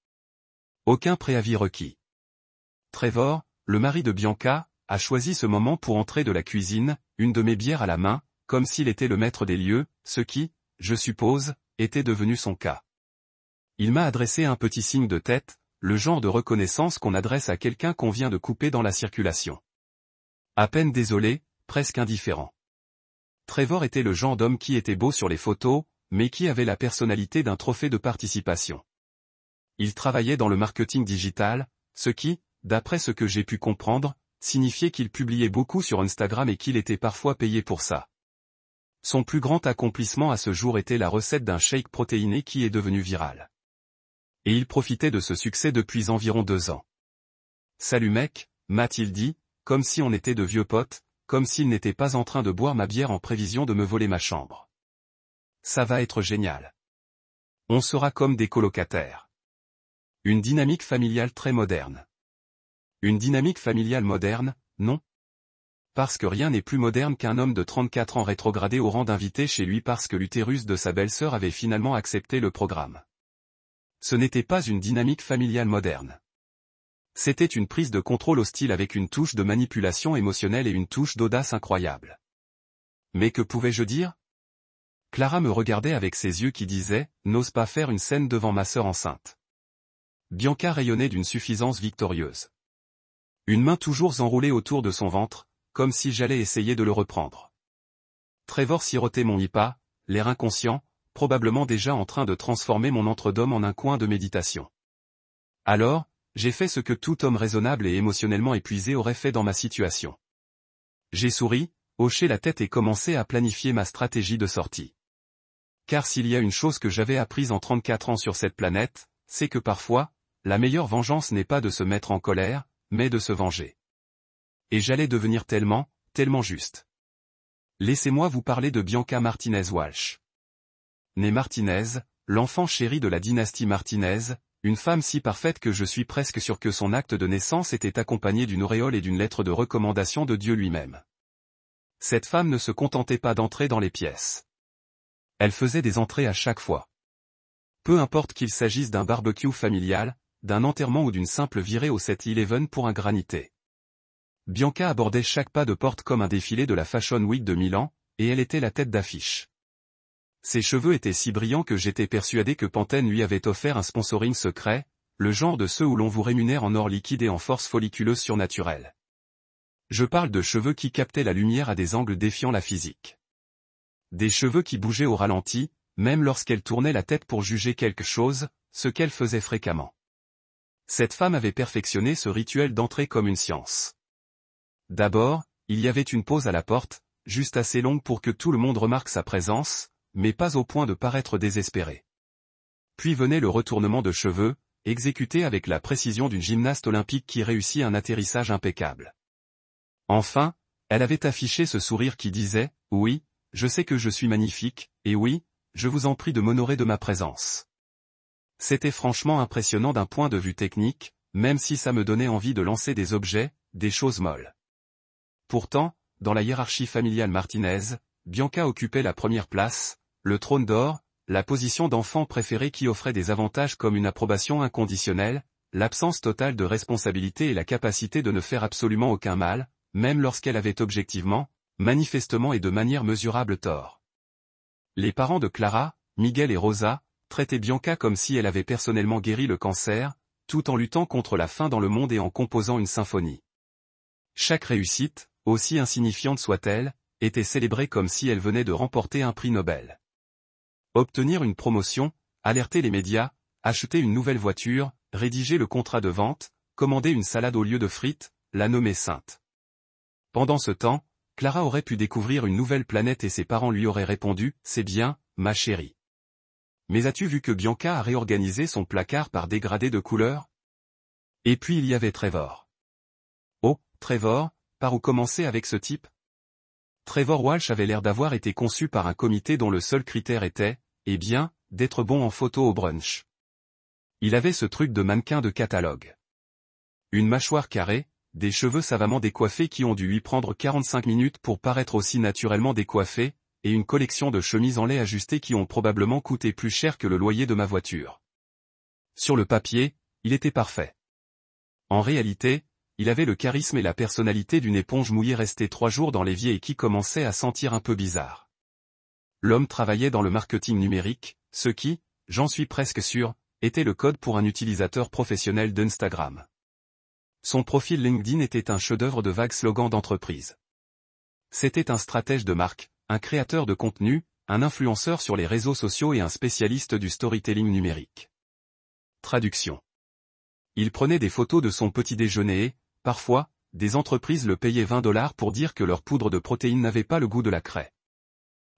Aucun préavis requis. Trevor, le mari de Bianca, a choisi ce moment pour entrer de la cuisine, une de mes bières à la main, comme s'il était le maître des lieux, ce qui, je suppose, était devenu son cas. Il m'a adressé un petit signe de tête, le genre de reconnaissance qu'on adresse à quelqu'un qu'on vient de couper dans la circulation. À peine désolé, presque indifférent. Trevor était le genre d'homme qui était beau sur les photos, mais qui avait la personnalité d'un trophée de participation. Il travaillait dans le marketing digital, ce qui, d'après ce que j'ai pu comprendre, signifiait qu'il publiait beaucoup sur Instagram et qu'il était parfois payé pour ça. Son plus grand accomplissement à ce jour était la recette d'un shake protéiné qui est devenu viral. Et il profitait de ce succès depuis environ 2 ans. « Salut mec », m'a-t-il dit, comme si on était de vieux potes, comme s'il n'était pas en train de boire ma bière en prévision de me voler ma chambre. Ça va être génial. On sera comme des colocataires. Une dynamique familiale très moderne. Une dynamique familiale moderne, non? Parce que rien n'est plus moderne qu'un homme de 34 ans rétrogradé au rang d'invité chez lui parce que l'utérus de sa belle-sœur avait finalement accepté le programme. Ce n'était pas une dynamique familiale moderne. C'était une prise de contrôle hostile avec une touche de manipulation émotionnelle et une touche d'audace incroyable. Mais que pouvais-je dire? Clara me regardait avec ses yeux qui disaient « N'ose pas faire une scène devant ma sœur enceinte ». Bianca rayonnait d'une suffisance victorieuse. Une main toujours enroulée autour de son ventre, comme si j'allais essayer de le reprendre. Trevor sirotait mon IPA, l'air inconscient, probablement déjà en train de transformer mon entre-d'homme en un coin de méditation. Alors, j'ai fait ce que tout homme raisonnable et émotionnellement épuisé aurait fait dans ma situation. J'ai souri, hoché la tête et commencé à planifier ma stratégie de sortie. Car s'il y a une chose que j'avais apprise en 34 ans sur cette planète, c'est que parfois, la meilleure vengeance n'est pas de se mettre en colère, mais de se venger. Et j'allais devenir tellement juste. Laissez-moi vous parler de Bianca Martinez Walsh. Née Martinez, l'enfant chéri de la dynastie Martinez, une femme si parfaite que je suis presque sûr que son acte de naissance était accompagné d'une auréole et d'une lettre de recommandation de Dieu lui-même. Cette femme ne se contentait pas d'entrer dans les pièces. Elle faisait des entrées à chaque fois. Peu importe qu'il s'agisse d'un barbecue familial, d'un enterrement ou d'une simple virée au 7-Eleven pour un granité. Bianca abordait chaque pas de porte comme un défilé de la Fashion Week de Milan, et elle était la tête d'affiche. Ses cheveux étaient si brillants que j'étais persuadé que Pantene lui avait offert un sponsoring secret, le genre de ceux où l'on vous rémunère en or liquide et en force folliculeuse surnaturelle. Je parle de cheveux qui captaient la lumière à des angles défiant la physique. Des cheveux qui bougeaient au ralenti, même lorsqu'elle tournait la tête pour juger quelque chose, ce qu'elle faisait fréquemment. Cette femme avait perfectionné ce rituel d'entrée comme une science. D'abord, il y avait une pause à la porte, juste assez longue pour que tout le monde remarque sa présence, mais pas au point de paraître désespéré. Puis venait le retournement de cheveux, exécuté avec la précision d'une gymnaste olympique qui réussit un atterrissage impeccable. Enfin, elle avait affiché ce sourire qui disait « Oui, je sais que je suis magnifique, et oui, je vous en prie de m'honorer de ma présence ». C'était franchement impressionnant d'un point de vue technique, même si ça me donnait envie de lancer des objets, des choses molles. Pourtant, dans la hiérarchie familiale Martinez, Bianca occupait la première place, le trône d'or, la position d'enfant préféré qui offrait des avantages comme une approbation inconditionnelle, l'absence totale de responsabilité et la capacité de ne faire absolument aucun mal, même lorsqu'elle avait objectivement, manifestement et de manière mesurable tort. Les parents de Clara, Miguel et Rosa, traitaient Bianca comme si elle avait personnellement guéri le cancer, tout en luttant contre la faim dans le monde et en composant une symphonie. Chaque réussite, aussi insignifiante soit-elle, était célébrée comme si elle venait de remporter un prix Nobel. Obtenir une promotion, alerter les médias, acheter une nouvelle voiture, rédiger le contrat de vente, commander une salade au lieu de frites, la nommer sainte. Pendant ce temps, Clara aurait pu découvrir une nouvelle planète et ses parents lui auraient répondu « C'est bien, ma chérie. » Mais as-tu vu que Bianca a réorganisé son placard par dégradé de couleur? Et puis il y avait Trevor. Oh, Trevor, par où commencer avec ce type? Trevor Walsh avait l'air d'avoir été conçu par un comité dont le seul critère était, eh bien, d'être bon en photo au brunch. Il avait ce truc de mannequin de catalogue. Une mâchoire carrée, des cheveux savamment décoiffés qui ont dû lui prendre 45 minutes pour paraître aussi naturellement décoiffés, et une collection de chemises en lait ajustées qui ont probablement coûté plus cher que le loyer de ma voiture. Sur le papier, il était parfait. En réalité, il avait le charisme et la personnalité d'une éponge mouillée restée 3 jours dans l'évier et qui commençait à sentir un peu bizarre. L'homme travaillait dans le marketing numérique, ce qui, j'en suis presque sûr, était le code pour un utilisateur professionnel d'Instagram. Son profil LinkedIn était un chef-d'œuvre de vagues slogans d'entreprise. C'était un stratège de marque, un créateur de contenu, un influenceur sur les réseaux sociaux et un spécialiste du storytelling numérique. Traduction. Il prenait des photos de son petit déjeuner et, parfois, des entreprises le payaient 20 $ pour dire que leur poudre de protéines n'avait pas le goût de la craie.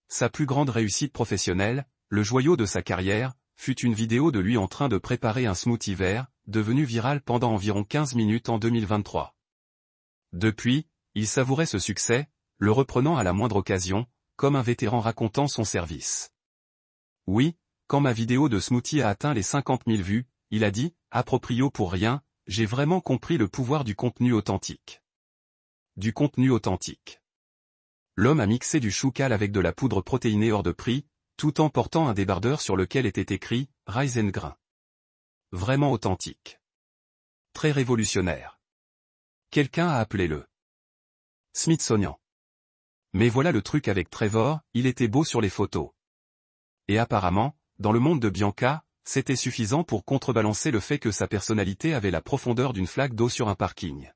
Sa plus grande réussite professionnelle, le joyau de sa carrière, fut une vidéo de lui en train de préparer un smoothie vert, devenu viral pendant environ 15 minutes en 2023. Depuis, il savourait ce succès, le reprenant à la moindre occasion, comme un vétéran racontant son service. Oui, quand ma vidéo de smoothie a atteint les 50 000 vues, il a dit, à proprio pour rien, j'ai vraiment compris le pouvoir du contenu authentique. Du contenu authentique. L'homme a mixé du choucal avec de la poudre protéinée hors de prix, tout en portant un débardeur sur lequel était écrit « Rise and Grain ». Vraiment authentique. Très révolutionnaire. Quelqu'un a appelé le Smithsonian. Mais voilà le truc avec Trevor, il était beau sur les photos. Et apparemment, dans le monde de Bianca, c'était suffisant pour contrebalancer le fait que sa personnalité avait la profondeur d'une flaque d'eau sur un parking.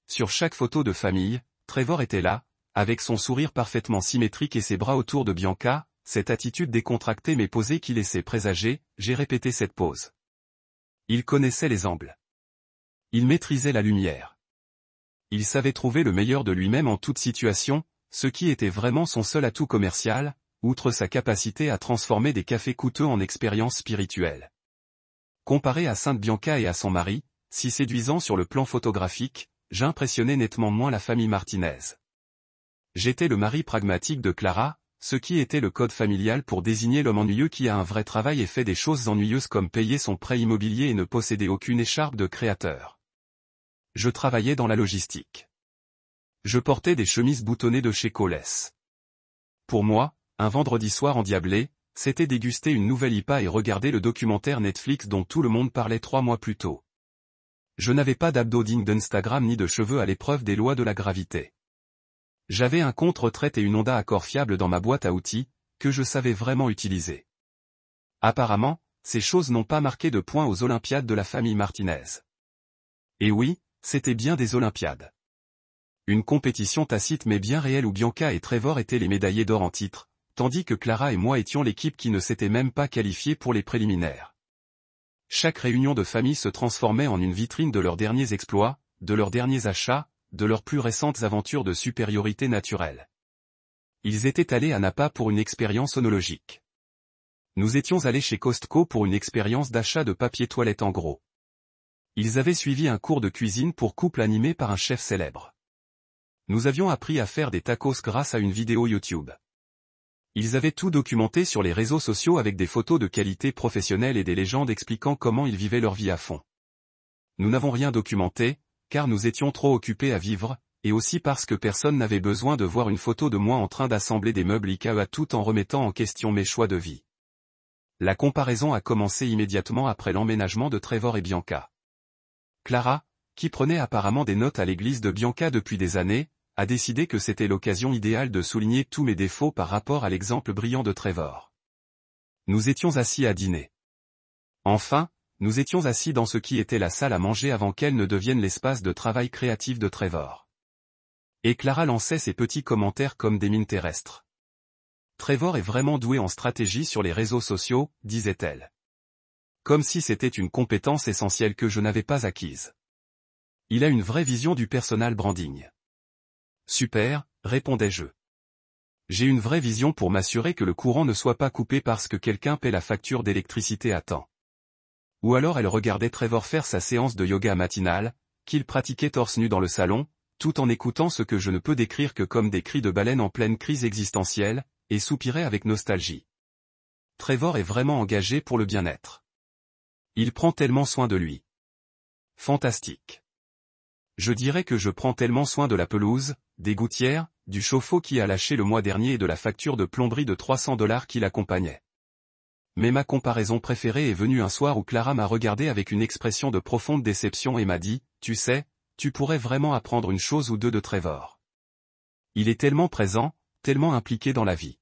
Sur chaque photo de famille, Trevor était là, avec son sourire parfaitement symétrique et ses bras autour de Bianca, cette attitude décontractée mais posée qui laissait présager, j'ai répété cette pose. Il connaissait les angles. Il maîtrisait la lumière. Il savait trouver le meilleur de lui-même en toute situation, ce qui était vraiment son seul atout commercial, outre sa capacité à transformer des cafés coûteux en expériences spirituelles. Comparé à Sainte Bianca et à son mari, si séduisant sur le plan photographique, j'impressionnais nettement moins la famille Martinez. J'étais le mari pragmatique de Clara, ce qui était le code familial pour désigner l'homme ennuyeux qui a un vrai travail et fait des choses ennuyeuses comme payer son prêt immobilier et ne posséder aucune écharpe de créateur. Je travaillais dans la logistique. Je portais des chemises boutonnées de chez Coles. Pour moi, un vendredi soir endiablé, c'était déguster une nouvelle IPA et regarder le documentaire Netflix dont tout le monde parlait 3 mois plus tôt. Je n'avais pas d'abdos dignes d'Instagram ni de cheveux à l'épreuve des lois de la gravité. J'avais un compte retraite et une Honda Accord fiable dans ma boîte à outils, que je savais vraiment utiliser. Apparemment, ces choses n'ont pas marqué de points aux Olympiades de la famille Martinez. Et oui, c'était bien des Olympiades. Une compétition tacite mais bien réelle où Bianca et Trevor étaient les médaillés d'or en titre, tandis que Clara et moi étions l'équipe qui ne s'était même pas qualifiée pour les préliminaires. Chaque réunion de famille se transformait en une vitrine de leurs derniers exploits, de leurs derniers achats, de leurs plus récentes aventures de supériorité naturelle. Ils étaient allés à Napa pour une expérience œnologique. Nous étions allés chez Costco pour une expérience d'achat de papier toilette en gros. Ils avaient suivi un cours de cuisine pour couple animé par un chef célèbre. Nous avions appris à faire des tacos grâce à une vidéo YouTube. Ils avaient tout documenté sur les réseaux sociaux avec des photos de qualité professionnelle et des légendes expliquant comment ils vivaient leur vie à fond. Nous n'avons rien documenté, car nous étions trop occupés à vivre, et aussi parce que personne n'avait besoin de voir une photo de moi en train d'assembler des meubles IKEA tout en remettant en question mes choix de vie. La comparaison a commencé immédiatement après l'emménagement de Trevor et Bianca. Clara, qui prenait apparemment des notes à l'église de Bianca depuis des années, a décidé que c'était l'occasion idéale de souligner tous mes défauts par rapport à l'exemple brillant de Trevor. Nous étions assis à dîner. Enfin, nous étions assis dans ce qui était la salle à manger avant qu'elle ne devienne l'espace de travail créatif de Trevor. Et Clara lançait ses petits commentaires comme des mines terrestres. Trevor est vraiment doué en stratégie sur les réseaux sociaux, disait-elle. Comme si c'était une compétence essentielle que je n'avais pas acquise. Il a une vraie vision du personal branding. Super, répondais-je. J'ai une vraie vision pour m'assurer que le courant ne soit pas coupé parce que quelqu'un paie la facture d'électricité à temps. Ou alors elle regardait Trevor faire sa séance de yoga matinale, qu'il pratiquait torse nu dans le salon, tout en écoutant ce que je ne peux décrire que comme des cris de baleine en pleine crise existentielle, et soupirait avec nostalgie. Trevor est vraiment engagé pour le bien-être. Il prend tellement soin de lui. Fantastique. Je dirais que je prends tellement soin de la pelouse, des gouttières, du chauffe-eau qui a lâché le mois dernier et de la facture de plomberie de $300 qui l'accompagnait. Mais ma comparaison préférée est venue un soir où Clara m'a regardé avec une expression de profonde déception et m'a dit, « Tu sais, tu pourrais vraiment apprendre une chose ou deux de Trevor. Il est tellement présent, tellement impliqué dans la vie. »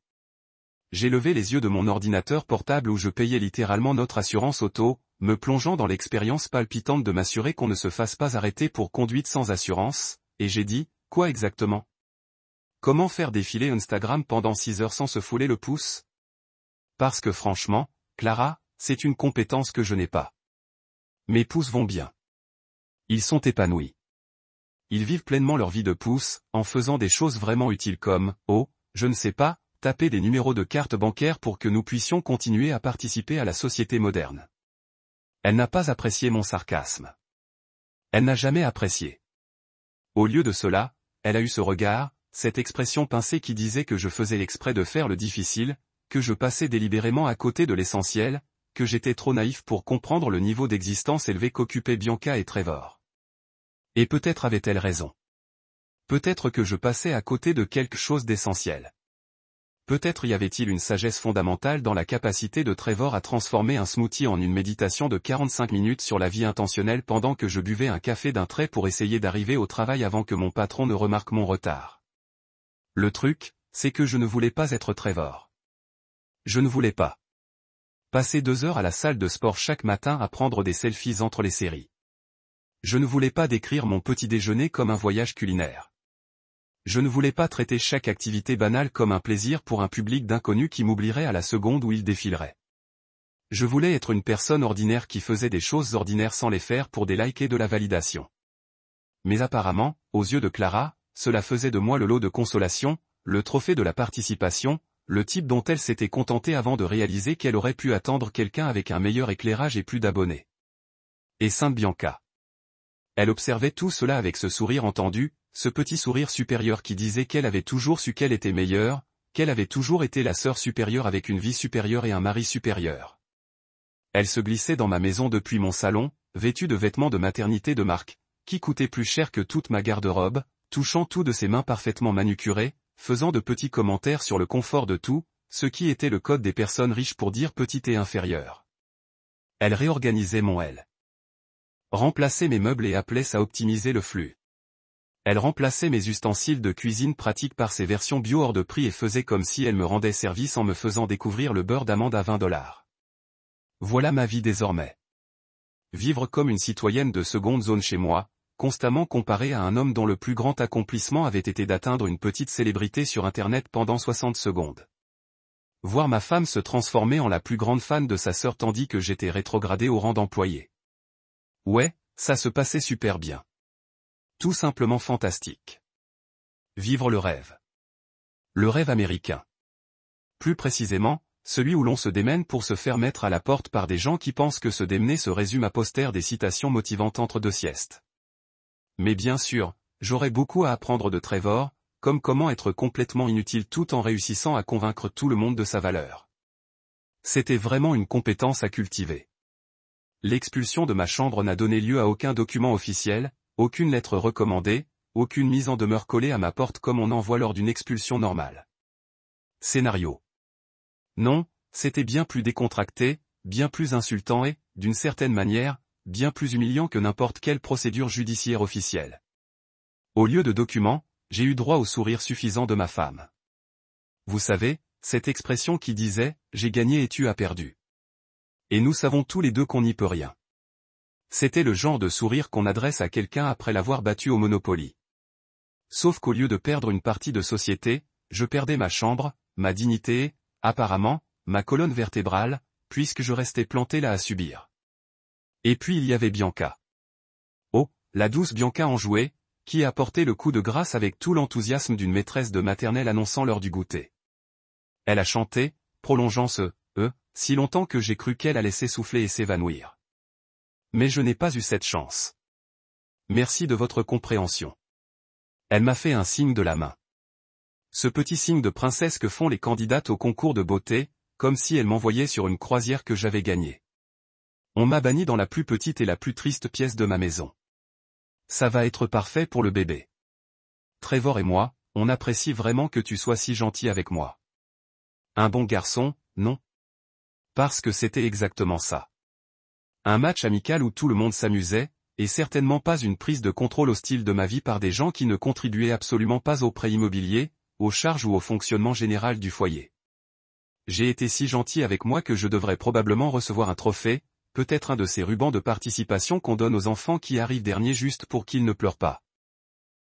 J'ai levé les yeux de mon ordinateur portable où je payais littéralement notre assurance auto, me plongeant dans l'expérience palpitante de m'assurer qu'on ne se fasse pas arrêter pour conduite sans assurance, et j'ai dit, « Quoi exactement? Comment faire défiler Instagram pendant 6 heures sans se fouler le pouce? » Parce que franchement, Clara, c'est une compétence que je n'ai pas. Mes pouces vont bien. Ils sont épanouis. Ils vivent pleinement leur vie de pouce, en faisant des choses vraiment utiles comme, oh, je ne sais pas, taper des numéros de carte bancaire pour que nous puissions continuer à participer à la société moderne. Elle n'a pas apprécié mon sarcasme. Elle n'a jamais apprécié. Au lieu de cela, elle a eu ce regard, cette expression pincée qui disait que je faisais exprès de faire le difficile, que je passais délibérément à côté de l'essentiel, que j'étais trop naïf pour comprendre le niveau d'existence élevé qu'occupaient Bianca et Trevor. Et peut-être avait-elle raison. Peut-être que je passais à côté de quelque chose d'essentiel. Peut-être y avait-il une sagesse fondamentale dans la capacité de Trevor à transformer un smoothie en une méditation de 45 minutes sur la vie intentionnelle pendant que je buvais un café d'un trait pour essayer d'arriver au travail avant que mon patron ne remarque mon retard. Le truc, c'est que je ne voulais pas être Trevor. Je ne voulais pas passer 2 heures à la salle de sport chaque matin à prendre des selfies entre les séries. Je ne voulais pas décrire mon petit déjeuner comme un voyage culinaire. Je ne voulais pas traiter chaque activité banale comme un plaisir pour un public d'inconnus qui m'oublierait à la seconde où il défilerait. Je voulais être une personne ordinaire qui faisait des choses ordinaires sans les faire pour des likes et de la validation. Mais apparemment, aux yeux de Clara, cela faisait de moi le lot de consolation, le trophée de la participation, le type dont elle s'était contentée avant de réaliser qu'elle aurait pu attendre quelqu'un avec un meilleur éclairage et plus d'abonnés. Et Sainte Bianca. Elle observait tout cela avec ce sourire entendu, ce petit sourire supérieur qui disait qu'elle avait toujours su qu'elle était meilleure, qu'elle avait toujours été la sœur supérieure avec une vie supérieure et un mari supérieur. Elle se glissait dans ma maison depuis mon salon, vêtue de vêtements de maternité de marque, qui coûtaient plus cher que toute ma garde-robe, touchant tout de ses mains parfaitement manucurées, faisant de petits commentaires sur le confort de tout, ce qui était le code des personnes riches pour dire petite et inférieure. Elle réorganisait mon elle. Remplaçait mes meubles et appelait ça optimiser le flux. Elle remplaçait mes ustensiles de cuisine pratiques par ses versions bio hors de prix et faisait comme si elle me rendait service en me faisant découvrir le beurre d'amande à $20. Voilà ma vie désormais. Vivre comme une citoyenne de seconde zone chez moi, constamment comparée à un homme dont le plus grand accomplissement avait été d'atteindre une petite célébrité sur Internet pendant 60 secondes. Voir ma femme se transformer en la plus grande fan de sa sœur tandis que j'étais rétrogradé au rang d'employé. Ouais, ça se passait super bien. Tout simplement fantastique. Vivre le rêve. Le rêve américain. Plus précisément, celui où l'on se démène pour se faire mettre à la porte par des gens qui pensent que se démener se résume à poster des citations motivantes entre 2 siestes. Mais bien sûr, j'aurais beaucoup à apprendre de Trevor, comme comment être complètement inutile tout en réussissant à convaincre tout le monde de sa valeur. C'était vraiment une compétence à cultiver. L'expulsion de ma chambre n'a donné lieu à aucun document officiel, aucune lettre recommandée, aucune mise en demeure collée à ma porte comme on en voit lors d'une expulsion normale. Scénario. Non, c'était bien plus décontracté, bien plus insultant et, d'une certaine manière, bien plus humiliant que n'importe quelle procédure judiciaire officielle. Au lieu de documents, j'ai eu droit au sourire suffisant de ma femme. Vous savez, cette expression qui disait « j'ai gagné et tu as perdu ». Et nous savons tous les deux qu'on n'y peut rien. C'était le genre de sourire qu'on adresse à quelqu'un après l'avoir battu au Monopoly. Sauf qu'au lieu de perdre une partie de société, je perdais ma chambre, ma dignité et, apparemment, ma colonne vertébrale, puisque je restais planté là à subir. Et puis il y avait Bianca. Oh, la douce Bianca enjouée, qui apportait le coup de grâce avec tout l'enthousiasme d'une maîtresse de maternelle annonçant l'heure du goûter. Elle a chanté, prolongeant ce « si longtemps que j'ai cru qu'elle allait s'essouffler et s'évanouir. Mais je n'ai pas eu cette chance. Merci de votre compréhension. Elle m'a fait un signe de la main. Ce petit signe de princesse que font les candidates au concours de beauté, comme si elle m'envoyait sur une croisière que j'avais gagnée. On m'a banni dans la plus petite et la plus triste pièce de ma maison. Ça va être parfait pour le bébé. Trevor et moi, on apprécie vraiment que tu sois si gentil avec moi. Un bon garçon, non? Parce que c'était exactement ça. Un match amical où tout le monde s'amusait, et certainement pas une prise de contrôle hostile de ma vie par des gens qui ne contribuaient absolument pas au prêt immobilier, aux charges ou au fonctionnement général du foyer. J'ai été si gentil avec moi que je devrais probablement recevoir un trophée, peut-être un de ces rubans de participation qu'on donne aux enfants qui arrivent derniers juste pour qu'ils ne pleurent pas.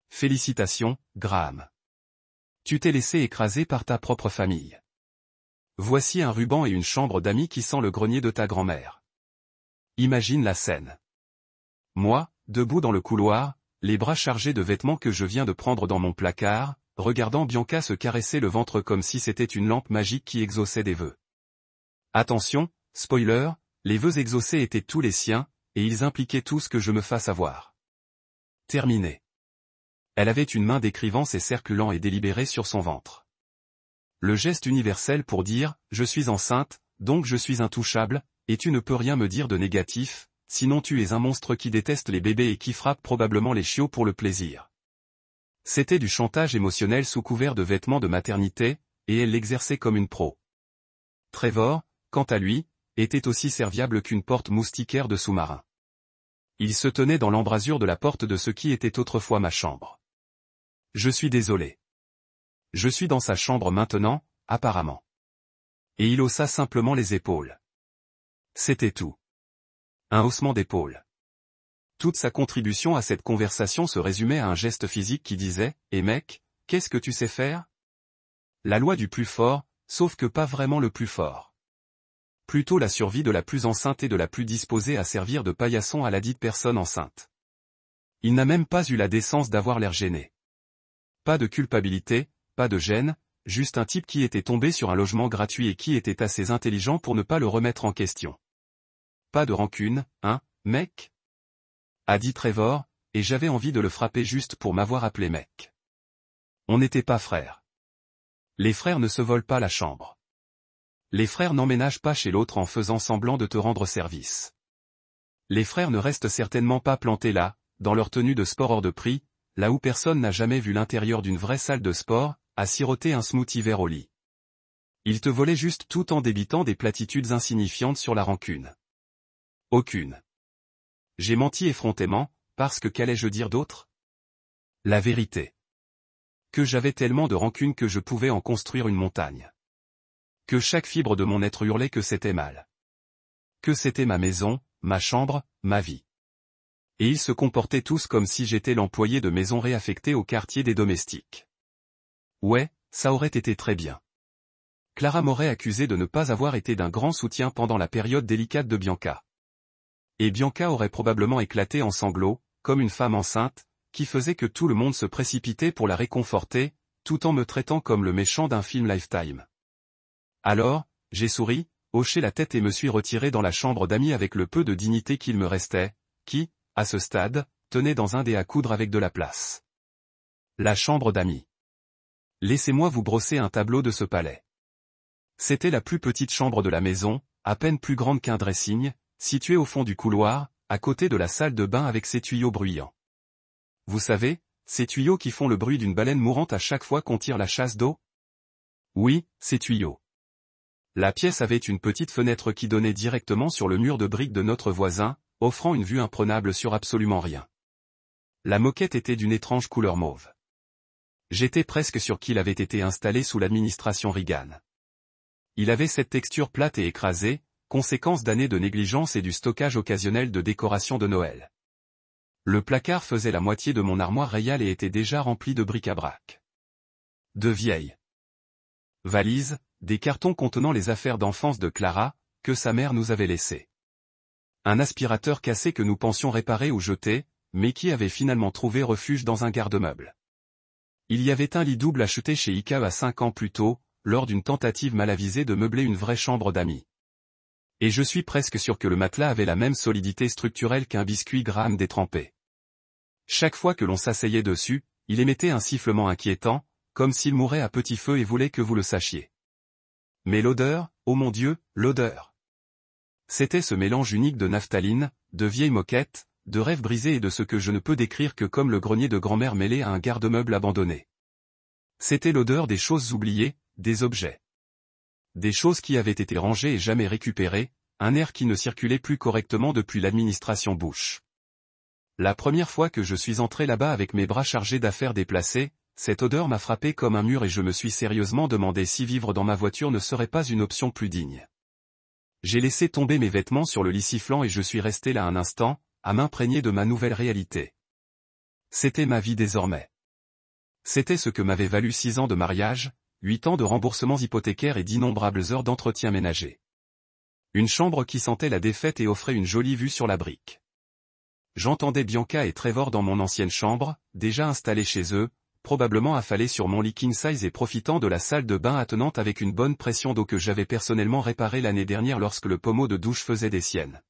Félicitations, Graham. Tu t'es laissé écraser par ta propre famille. Voici un ruban et une chambre d'amis qui sent le grenier de ta grand-mère. Imagine la scène. Moi, debout dans le couloir, les bras chargés de vêtements que je viens de prendre dans mon placard, regardant Bianca se caresser le ventre comme si c'était une lampe magique qui exauçait des vœux. Attention, spoiler, les vœux exaucés étaient tous les siens, et ils impliquaient tous que je me fasse avoir. Terminé. Elle avait une main d'écrivance et cercle lent et délibéré sur son ventre. Le geste universel pour dire « je suis enceinte, donc je suis intouchable, et tu ne peux rien me dire de négatif, sinon tu es un monstre qui déteste les bébés et qui frappe probablement les chiots pour le plaisir. » C'était du chantage émotionnel sous couvert de vêtements de maternité, et elle l'exerçait comme une pro. Trevor, quant à lui, était aussi serviable qu'une porte moustiquaire de sous-marin. Il se tenait dans l'embrasure de la porte de ce qui était autrefois ma chambre. Je suis désolé. Je suis dans sa chambre maintenant, apparemment. Et il haussa simplement les épaules. C'était tout. Un haussement d'épaules. Toute sa contribution à cette conversation se résumait à un geste physique qui disait « Eh mec, qu'est-ce que tu sais faire ?» La loi du plus fort, sauf que pas vraiment le plus fort. Plutôt la survie de la plus enceinte et de la plus disposée à servir de paillasson à la dite personne enceinte. Il n'a même pas eu la décence d'avoir l'air gêné. Pas de culpabilité, pas de gêne, juste un type qui était tombé sur un logement gratuit et qui était assez intelligent pour ne pas le remettre en question. Pas de rancune, hein, mec ? A dit Trevor, et j'avais envie de le frapper juste pour m'avoir appelé mec. On n'était pas frères. Les frères ne se volent pas la chambre. Les frères n'emménagent pas chez l'autre en faisant semblant de te rendre service. Les frères ne restent certainement pas plantés là, dans leur tenue de sport hors de prix, là où personne n'a jamais vu l'intérieur d'une vraie salle de sport, à siroter un smoothie vert au lit. Ils te volaient juste tout en débitant des platitudes insignifiantes sur la rancune. Aucune. J'ai menti effrontément, parce que qu'allais-je dire d'autre ? La vérité. Que j'avais tellement de rancune que je pouvais en construire une montagne. Que chaque fibre de mon être hurlait que c'était mal. Que c'était ma maison, ma chambre, ma vie. Et ils se comportaient tous comme si j'étais l'employé de maison réaffecté au quartier des domestiques. Ouais, ça aurait été très bien. Clara m'aurait accusé de ne pas avoir été d'un grand soutien pendant la période délicate de Bianca. Et Bianca aurait probablement éclaté en sanglots, comme une femme enceinte, qui faisait que tout le monde se précipitait pour la réconforter, tout en me traitant comme le méchant d'un film Lifetime. Alors, j'ai souri, hoché la tête et me suis retiré dans la chambre d'amis avec le peu de dignité qu'il me restait, qui, à ce stade, tenait dans un dé à coudre avec de la place. La chambre d'amis. Laissez-moi vous brosser un tableau de ce palais. C'était la plus petite chambre de la maison, à peine plus grande qu'un dressing, située au fond du couloir, à côté de la salle de bain avec ses tuyaux bruyants. Vous savez, ces tuyaux qui font le bruit d'une baleine mourante à chaque fois qu'on tire la chasse d'eau ? Oui, ces tuyaux. La pièce avait une petite fenêtre qui donnait directement sur le mur de briques de notre voisin, offrant une vue imprenable sur absolument rien. La moquette était d'une étrange couleur mauve. J'étais presque sûr qu'il avait été installé sous l'administration Reagan. Il avait cette texture plate et écrasée, conséquence d'années de négligence et du stockage occasionnel de décorations de Noël. Le placard faisait la moitié de mon armoire rayale et était déjà rempli de bric-à-brac. De vieilles valises, des cartons contenant les affaires d'enfance de Clara, que sa mère nous avait laissées. Un aspirateur cassé que nous pensions réparer ou jeter, mais qui avait finalement trouvé refuge dans un garde-meuble. Il y avait un lit double acheté chez Ikea à 5 ans plus tôt, lors d'une tentative mal avisée de meubler une vraie chambre d'amis. Et je suis presque sûr que le matelas avait la même solidité structurelle qu'un biscuit Graham détrempé. Chaque fois que l'on s'asseyait dessus, il émettait un sifflement inquiétant, comme s'il mourait à petit feu et voulait que vous le sachiez. Mais l'odeur, oh mon Dieu, l'odeur! C'était ce mélange unique de naphtaline, de vieille moquette, de rêves brisés et de ce que je ne peux décrire que comme le grenier de grand-mère mêlé à un garde-meuble abandonné. C'était l'odeur des choses oubliées, des objets. Des choses qui avaient été rangées et jamais récupérées, un air qui ne circulait plus correctement depuis l'administration Bush. La première fois que je suis entré là-bas avec mes bras chargés d'affaires déplacées, cette odeur m'a frappé comme un mur et je me suis sérieusement demandé si vivre dans ma voiture ne serait pas une option plus digne. J'ai laissé tomber mes vêtements sur le lit sifflant et je suis resté là un instant, à m'imprégner de ma nouvelle réalité. C'était ma vie désormais. C'était ce que m'avaient valu 6 ans de mariage, 8 ans de remboursements hypothécaires et d'innombrables heures d'entretien ménager. Une chambre qui sentait la défaite et offrait une jolie vue sur la brique. J'entendais Bianca et Trevor dans mon ancienne chambre, déjà installés chez eux, probablement affalés sur mon lit king size et profitant de la salle de bain attenante avec une bonne pression d'eau que j'avais personnellement réparée l'année dernière lorsque le pommeau de douche faisait des siennes.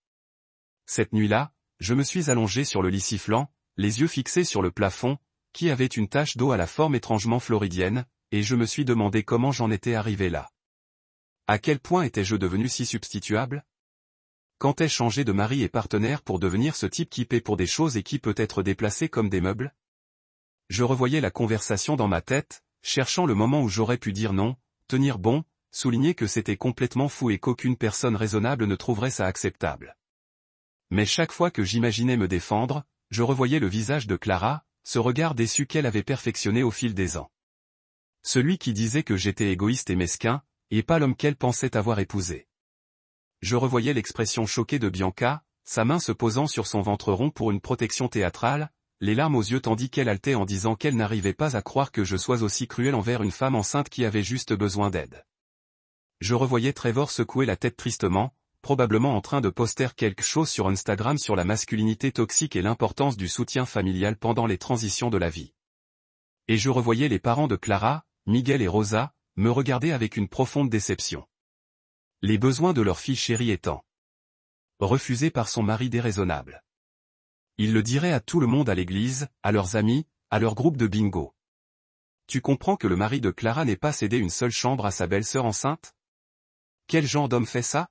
Cette nuit-là, je me suis allongé sur le lit sifflant, les yeux fixés sur le plafond, qui avait une tache d'eau à la forme étrangement floridienne, et je me suis demandé comment j'en étais arrivé là. À quel point étais-je devenu si substituable? Quand ai-je changé de mari et partenaire pour devenir ce type qui paie pour des choses et qui peut être déplacé comme des meubles? Je revoyais la conversation dans ma tête, cherchant le moment où j'aurais pu dire non, tenir bon, souligner que c'était complètement fou et qu'aucune personne raisonnable ne trouverait ça acceptable. Mais chaque fois que j'imaginais me défendre, je revoyais le visage de Clara, ce regard déçu qu'elle avait perfectionné au fil des ans. Celui qui disait que j'étais égoïste et mesquin, et pas l'homme qu'elle pensait avoir épousé. Je revoyais l'expression choquée de Bianca, sa main se posant sur son ventre rond pour une protection théâtrale, les larmes aux yeux tandis qu'elle haletait en disant qu'elle n'arrivait pas à croire que je sois aussi cruel envers une femme enceinte qui avait juste besoin d'aide. Je revoyais Trevor secouer la tête tristement, probablement en train de poster quelque chose sur Instagram sur la masculinité toxique et l'importance du soutien familial pendant les transitions de la vie. Et je revoyais les parents de Clara, Miguel et Rosa, me regarder avec une profonde déception. Les besoins de leur fille chérie étant refusés par son mari déraisonnable. Ils le diraient à tout le monde à l'église, à leurs amis, à leur groupe de bingo. Tu comprends que le mari de Clara n'ait pas cédé une seule chambre à sa belle-sœur enceinte? Quel genre d'homme fait ça?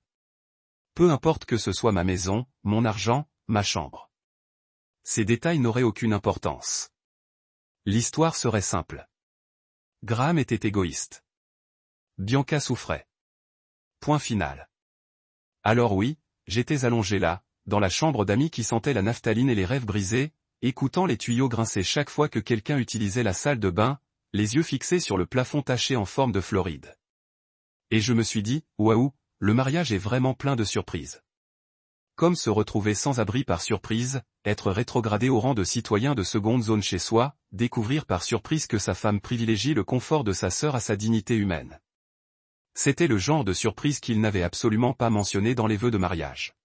Peu importe que ce soit ma maison, mon argent, ma chambre. Ces détails n'auraient aucune importance. L'histoire serait simple. Graham était égoïste. Bianca souffrait. Point final. Alors oui, j'étais allongé là, dans la chambre d'amis qui sentait la naphtaline et les rêves brisés, écoutant les tuyaux grincer chaque fois que quelqu'un utilisait la salle de bain, les yeux fixés sur le plafond taché en forme de Floride. Et je me suis dit, waouh, le mariage est vraiment plein de surprises. Comme se retrouver sans abri par surprise, être rétrogradé au rang de citoyen de seconde zone chez soi, découvrir par surprise que sa femme privilégie le confort de sa sœur à sa dignité humaine. C'était le genre de surprise qu'il n'avait absolument pas mentionné dans les vœux de mariage.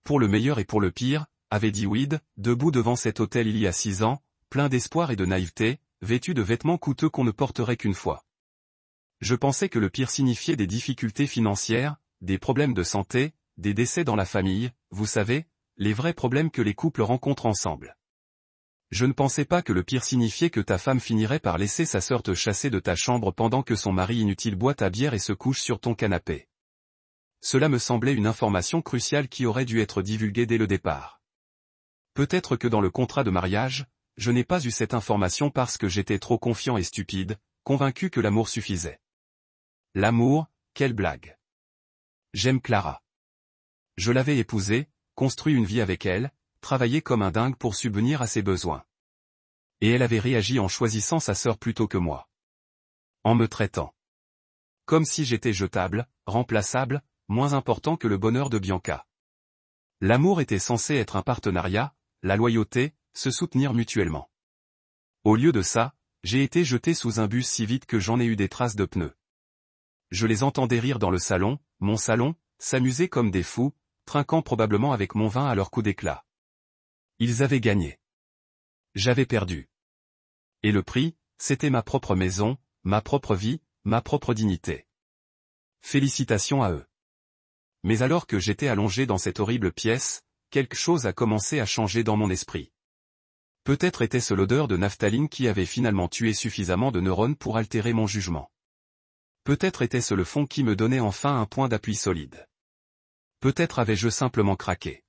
Pour le meilleur et pour le pire, avait dit Weed, debout devant cet hôtel il y a 6 ans, plein d'espoir et de naïveté, vêtu de vêtements coûteux qu'on ne porterait qu'une fois. Je pensais que le pire signifiait des difficultés financières, des problèmes de santé, des décès dans la famille, vous savez, les vrais problèmes que les couples rencontrent ensemble. Je ne pensais pas que le pire signifiait que ta femme finirait par laisser sa sœur te chasser de ta chambre pendant que son mari inutile boit ta bière et se couche sur ton canapé. Cela me semblait une information cruciale qui aurait dû être divulguée dès le départ. Peut-être que dans le contrat de mariage, je n'ai pas eu cette information parce que j'étais trop confiant et stupide, convaincu que l'amour suffisait. L'amour, quelle blague. J'aime Clara. Je l'avais épousée, construit une vie avec elle, travaillé comme un dingue pour subvenir à ses besoins. Et elle avait réagi en choisissant sa sœur plutôt que moi. En me traitant comme si j'étais jetable, remplaçable, moins important que le bonheur de Bianca. L'amour était censé être un partenariat, la loyauté, se soutenir mutuellement. Au lieu de ça, j'ai été jeté sous un bus si vite que j'en ai eu des traces de pneus. Je les entendais rire dans le salon, mon salon, s'amuser comme des fous, trinquant probablement avec mon vin à leur coup d'éclat. Ils avaient gagné. J'avais perdu. Et le prix, c'était ma propre maison, ma propre vie, ma propre dignité. Félicitations à eux. Mais alors que j'étais allongé dans cette horrible pièce, quelque chose a commencé à changer dans mon esprit. Peut-être était-ce l'odeur de naphtaline qui avait finalement tué suffisamment de neurones pour altérer mon jugement. Peut-être était-ce le fond qui me donnait enfin un point d'appui solide. Peut-être avais-je simplement craqué.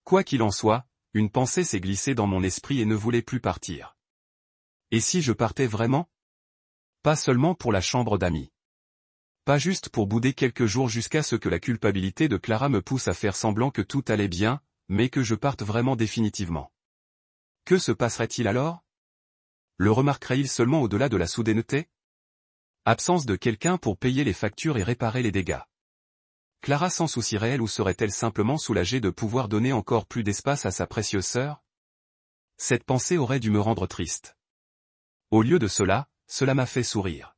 Quoi qu'il en soit, une pensée s'est glissée dans mon esprit et ne voulait plus partir. Et si je partais vraiment? Pas seulement pour la chambre d'amis. Pas juste pour bouder quelques jours jusqu'à ce que la culpabilité de Clara me pousse à faire semblant que tout allait bien, mais que je parte vraiment définitivement. Que se passerait-il alors? Le remarquerait-il seulement au-delà de la soudaineté? Absence de quelqu'un pour payer les factures et réparer les dégâts. Clara s'en soucierait-elle ou serait-elle simplement soulagée de pouvoir donner encore plus d'espace à sa précieuse sœur? Cette pensée aurait dû me rendre triste. Au lieu de cela, cela m'a fait sourire.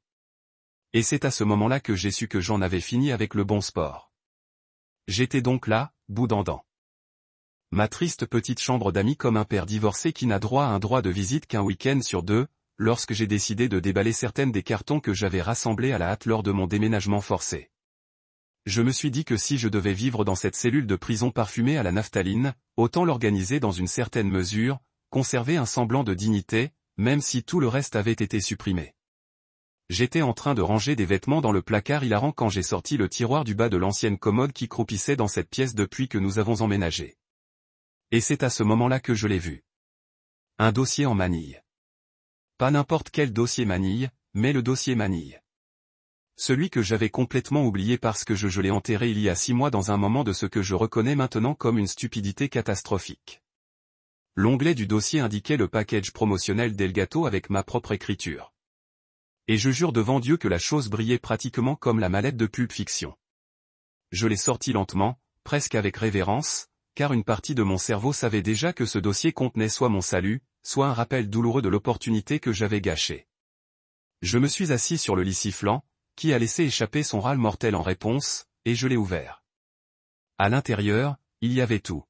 Et c'est à ce moment-là que j'ai su que j'en avais fini avec le bon sport. J'étais donc là, bout-en-dents. Ma triste petite chambre d'amis comme un père divorcé qui n'a droit à un droit de visite qu'un week-end sur 2, lorsque j'ai décidé de déballer certaines des cartons que j'avais rassemblés à la hâte lors de mon déménagement forcé. Je me suis dit que si je devais vivre dans cette cellule de prison parfumée à la naphtaline, autant l'organiser dans une certaine mesure, conserver un semblant de dignité, même si tout le reste avait été supprimé. J'étais en train de ranger des vêtements dans le placard hilarant quand j'ai sorti le tiroir du bas de l'ancienne commode qui croupissait dans cette pièce depuis que nous avons emménagé. Et c'est à ce moment-là que je l'ai vu. Un dossier en manille. Pas n'importe quel dossier manille, mais le dossier manille. Celui que j'avais complètement oublié parce que je l'ai enterré il y a 6 mois dans un moment de ce que je reconnais maintenant comme une stupidité catastrophique. L'onglet du dossier indiquait le package promotionnel d'Elgato avec ma propre écriture. Et je jure devant Dieu que la chose brillait pratiquement comme la mallette de Pulp Fiction. Je l'ai sorti lentement, presque avec révérence, car une partie de mon cerveau savait déjà que ce dossier contenait soit mon salut, soit un rappel douloureux de l'opportunité que j'avais gâchée. Je me suis assis sur le lit sifflant, qui a laissé échapper son râle mortel en réponse, et je l'ai ouvert. À l'intérieur, il y avait tout.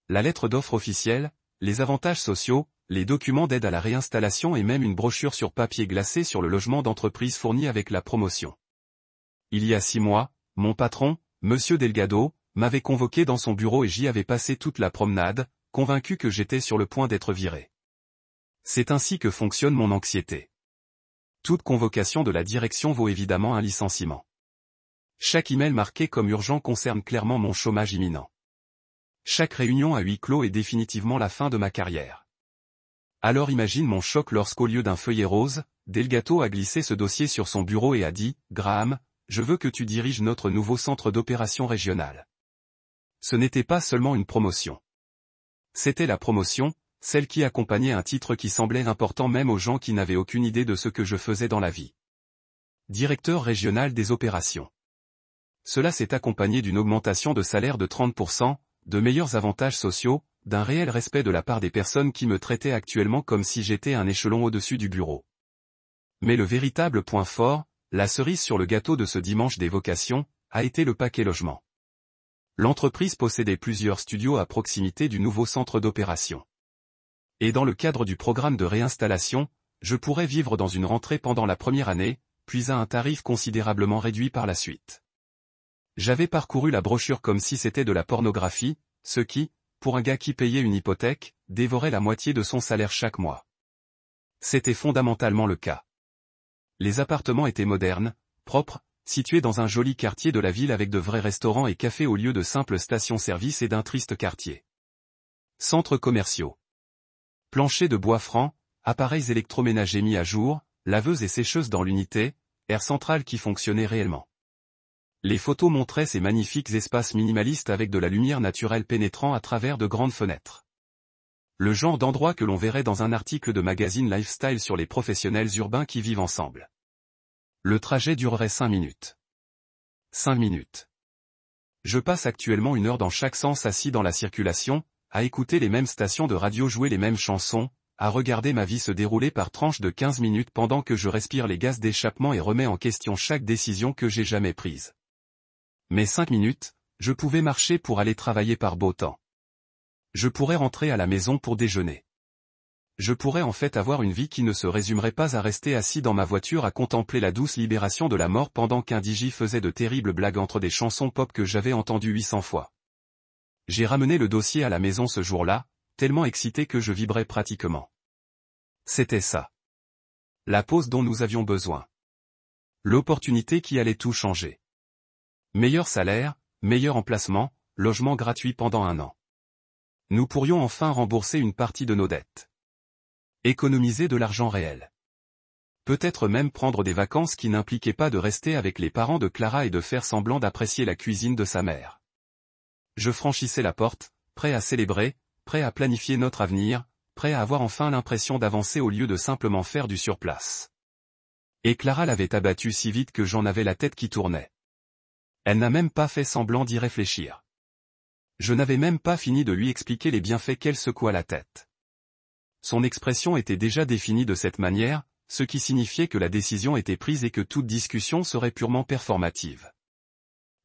La lettre d'offre officielle, les avantages sociaux, les documents d'aide à la réinstallation et même une brochure sur papier glacé sur le logement d'entreprise fourni avec la promotion. Il y a 6 mois, mon patron, Monsieur Delgado, m'avait convoqué dans son bureau et j'y avais passé toute la promenade, convaincu que j'étais sur le point d'être viré. C'est ainsi que fonctionne mon anxiété. Toute convocation de la direction vaut évidemment un licenciement. Chaque email marqué comme urgent concerne clairement mon chômage imminent. Chaque réunion à huis clos est définitivement la fin de ma carrière. Alors imagine mon choc lorsqu'au lieu d'un feuillet rose, Delgado a glissé ce dossier sur son bureau et a dit « Graham, je veux que tu diriges notre nouveau centre d'opération régional. » Ce n'était pas seulement une promotion. C'était la promotion, celle qui accompagnait un titre qui semblait important même aux gens qui n'avaient aucune idée de ce que je faisais dans la vie. Directeur régional des opérations. Cela s'est accompagné d'une augmentation de salaire de 30%, de meilleurs avantages sociaux, d'un réel respect de la part des personnes qui me traitaient actuellement comme si j'étais un échelon au-dessus du bureau. Mais le véritable point fort, la cerise sur le gâteau de ce dimanche des vocations, a été le paquet logement. L'entreprise possédait plusieurs studios à proximité du nouveau centre d'opération. Et dans le cadre du programme de réinstallation, je pourrais vivre dans une rentrée pendant la première année, puis à un tarif considérablement réduit par la suite. J'avais parcouru la brochure comme si c'était de la pornographie, ce qui, pour un gars qui payait une hypothèque, dévorait la moitié de son salaire chaque mois. C'était fondamentalement le cas. Les appartements étaient modernes, propres, situés dans un joli quartier de la ville avec de vrais restaurants et cafés au lieu de simples stations-service et d'un triste quartier. Centres commerciaux. Planchers de bois franc, appareils électroménagers mis à jour, laveuses et sécheuses dans l'unité, air central qui fonctionnait réellement. Les photos montraient ces magnifiques espaces minimalistes avec de la lumière naturelle pénétrant à travers de grandes fenêtres. Le genre d'endroit que l'on verrait dans un article de magazine lifestyle sur les professionnels urbains qui vivent ensemble. Le trajet durerait 5 minutes. 5 minutes. Je passe actuellement 1 heure dans chaque sens assis dans la circulation, à écouter les mêmes stations de radio jouer les mêmes chansons, à regarder ma vie se dérouler par tranches de 15 minutes pendant que je respire les gaz d'échappement et remets en question chaque décision que j'ai jamais prise. Mais 5 minutes, je pouvais marcher pour aller travailler par beau temps. Je pourrais rentrer à la maison pour déjeuner. Je pourrais en fait avoir une vie qui ne se résumerait pas à rester assis dans ma voiture à contempler la douce libération de la mort pendant qu'un DJ faisait de terribles blagues entre des chansons pop que j'avais entendues 800 fois. J'ai ramené le dossier à la maison ce jour-là, tellement excité que je vibrais pratiquement. C'était ça. La pause dont nous avions besoin. L'opportunité qui allait tout changer. Meilleur salaire, meilleur emplacement, logement gratuit pendant 1 an. Nous pourrions enfin rembourser une partie de nos dettes. Économiser de l'argent réel. Peut-être même prendre des vacances qui n'impliquaient pas de rester avec les parents de Clara et de faire semblant d'apprécier la cuisine de sa mère. Je franchissais la porte, prêt à célébrer, prêt à planifier notre avenir, prêt à avoir enfin l'impression d'avancer au lieu de simplement faire du surplace. Et Clara l'avait abattu si vite que j'en avais la tête qui tournait. Elle n'a même pas fait semblant d'y réfléchir. Je n'avais même pas fini de lui expliquer les bienfaits qu'elle secoua la tête. Son expression était déjà définie de cette manière, ce qui signifiait que la décision était prise et que toute discussion serait purement performative.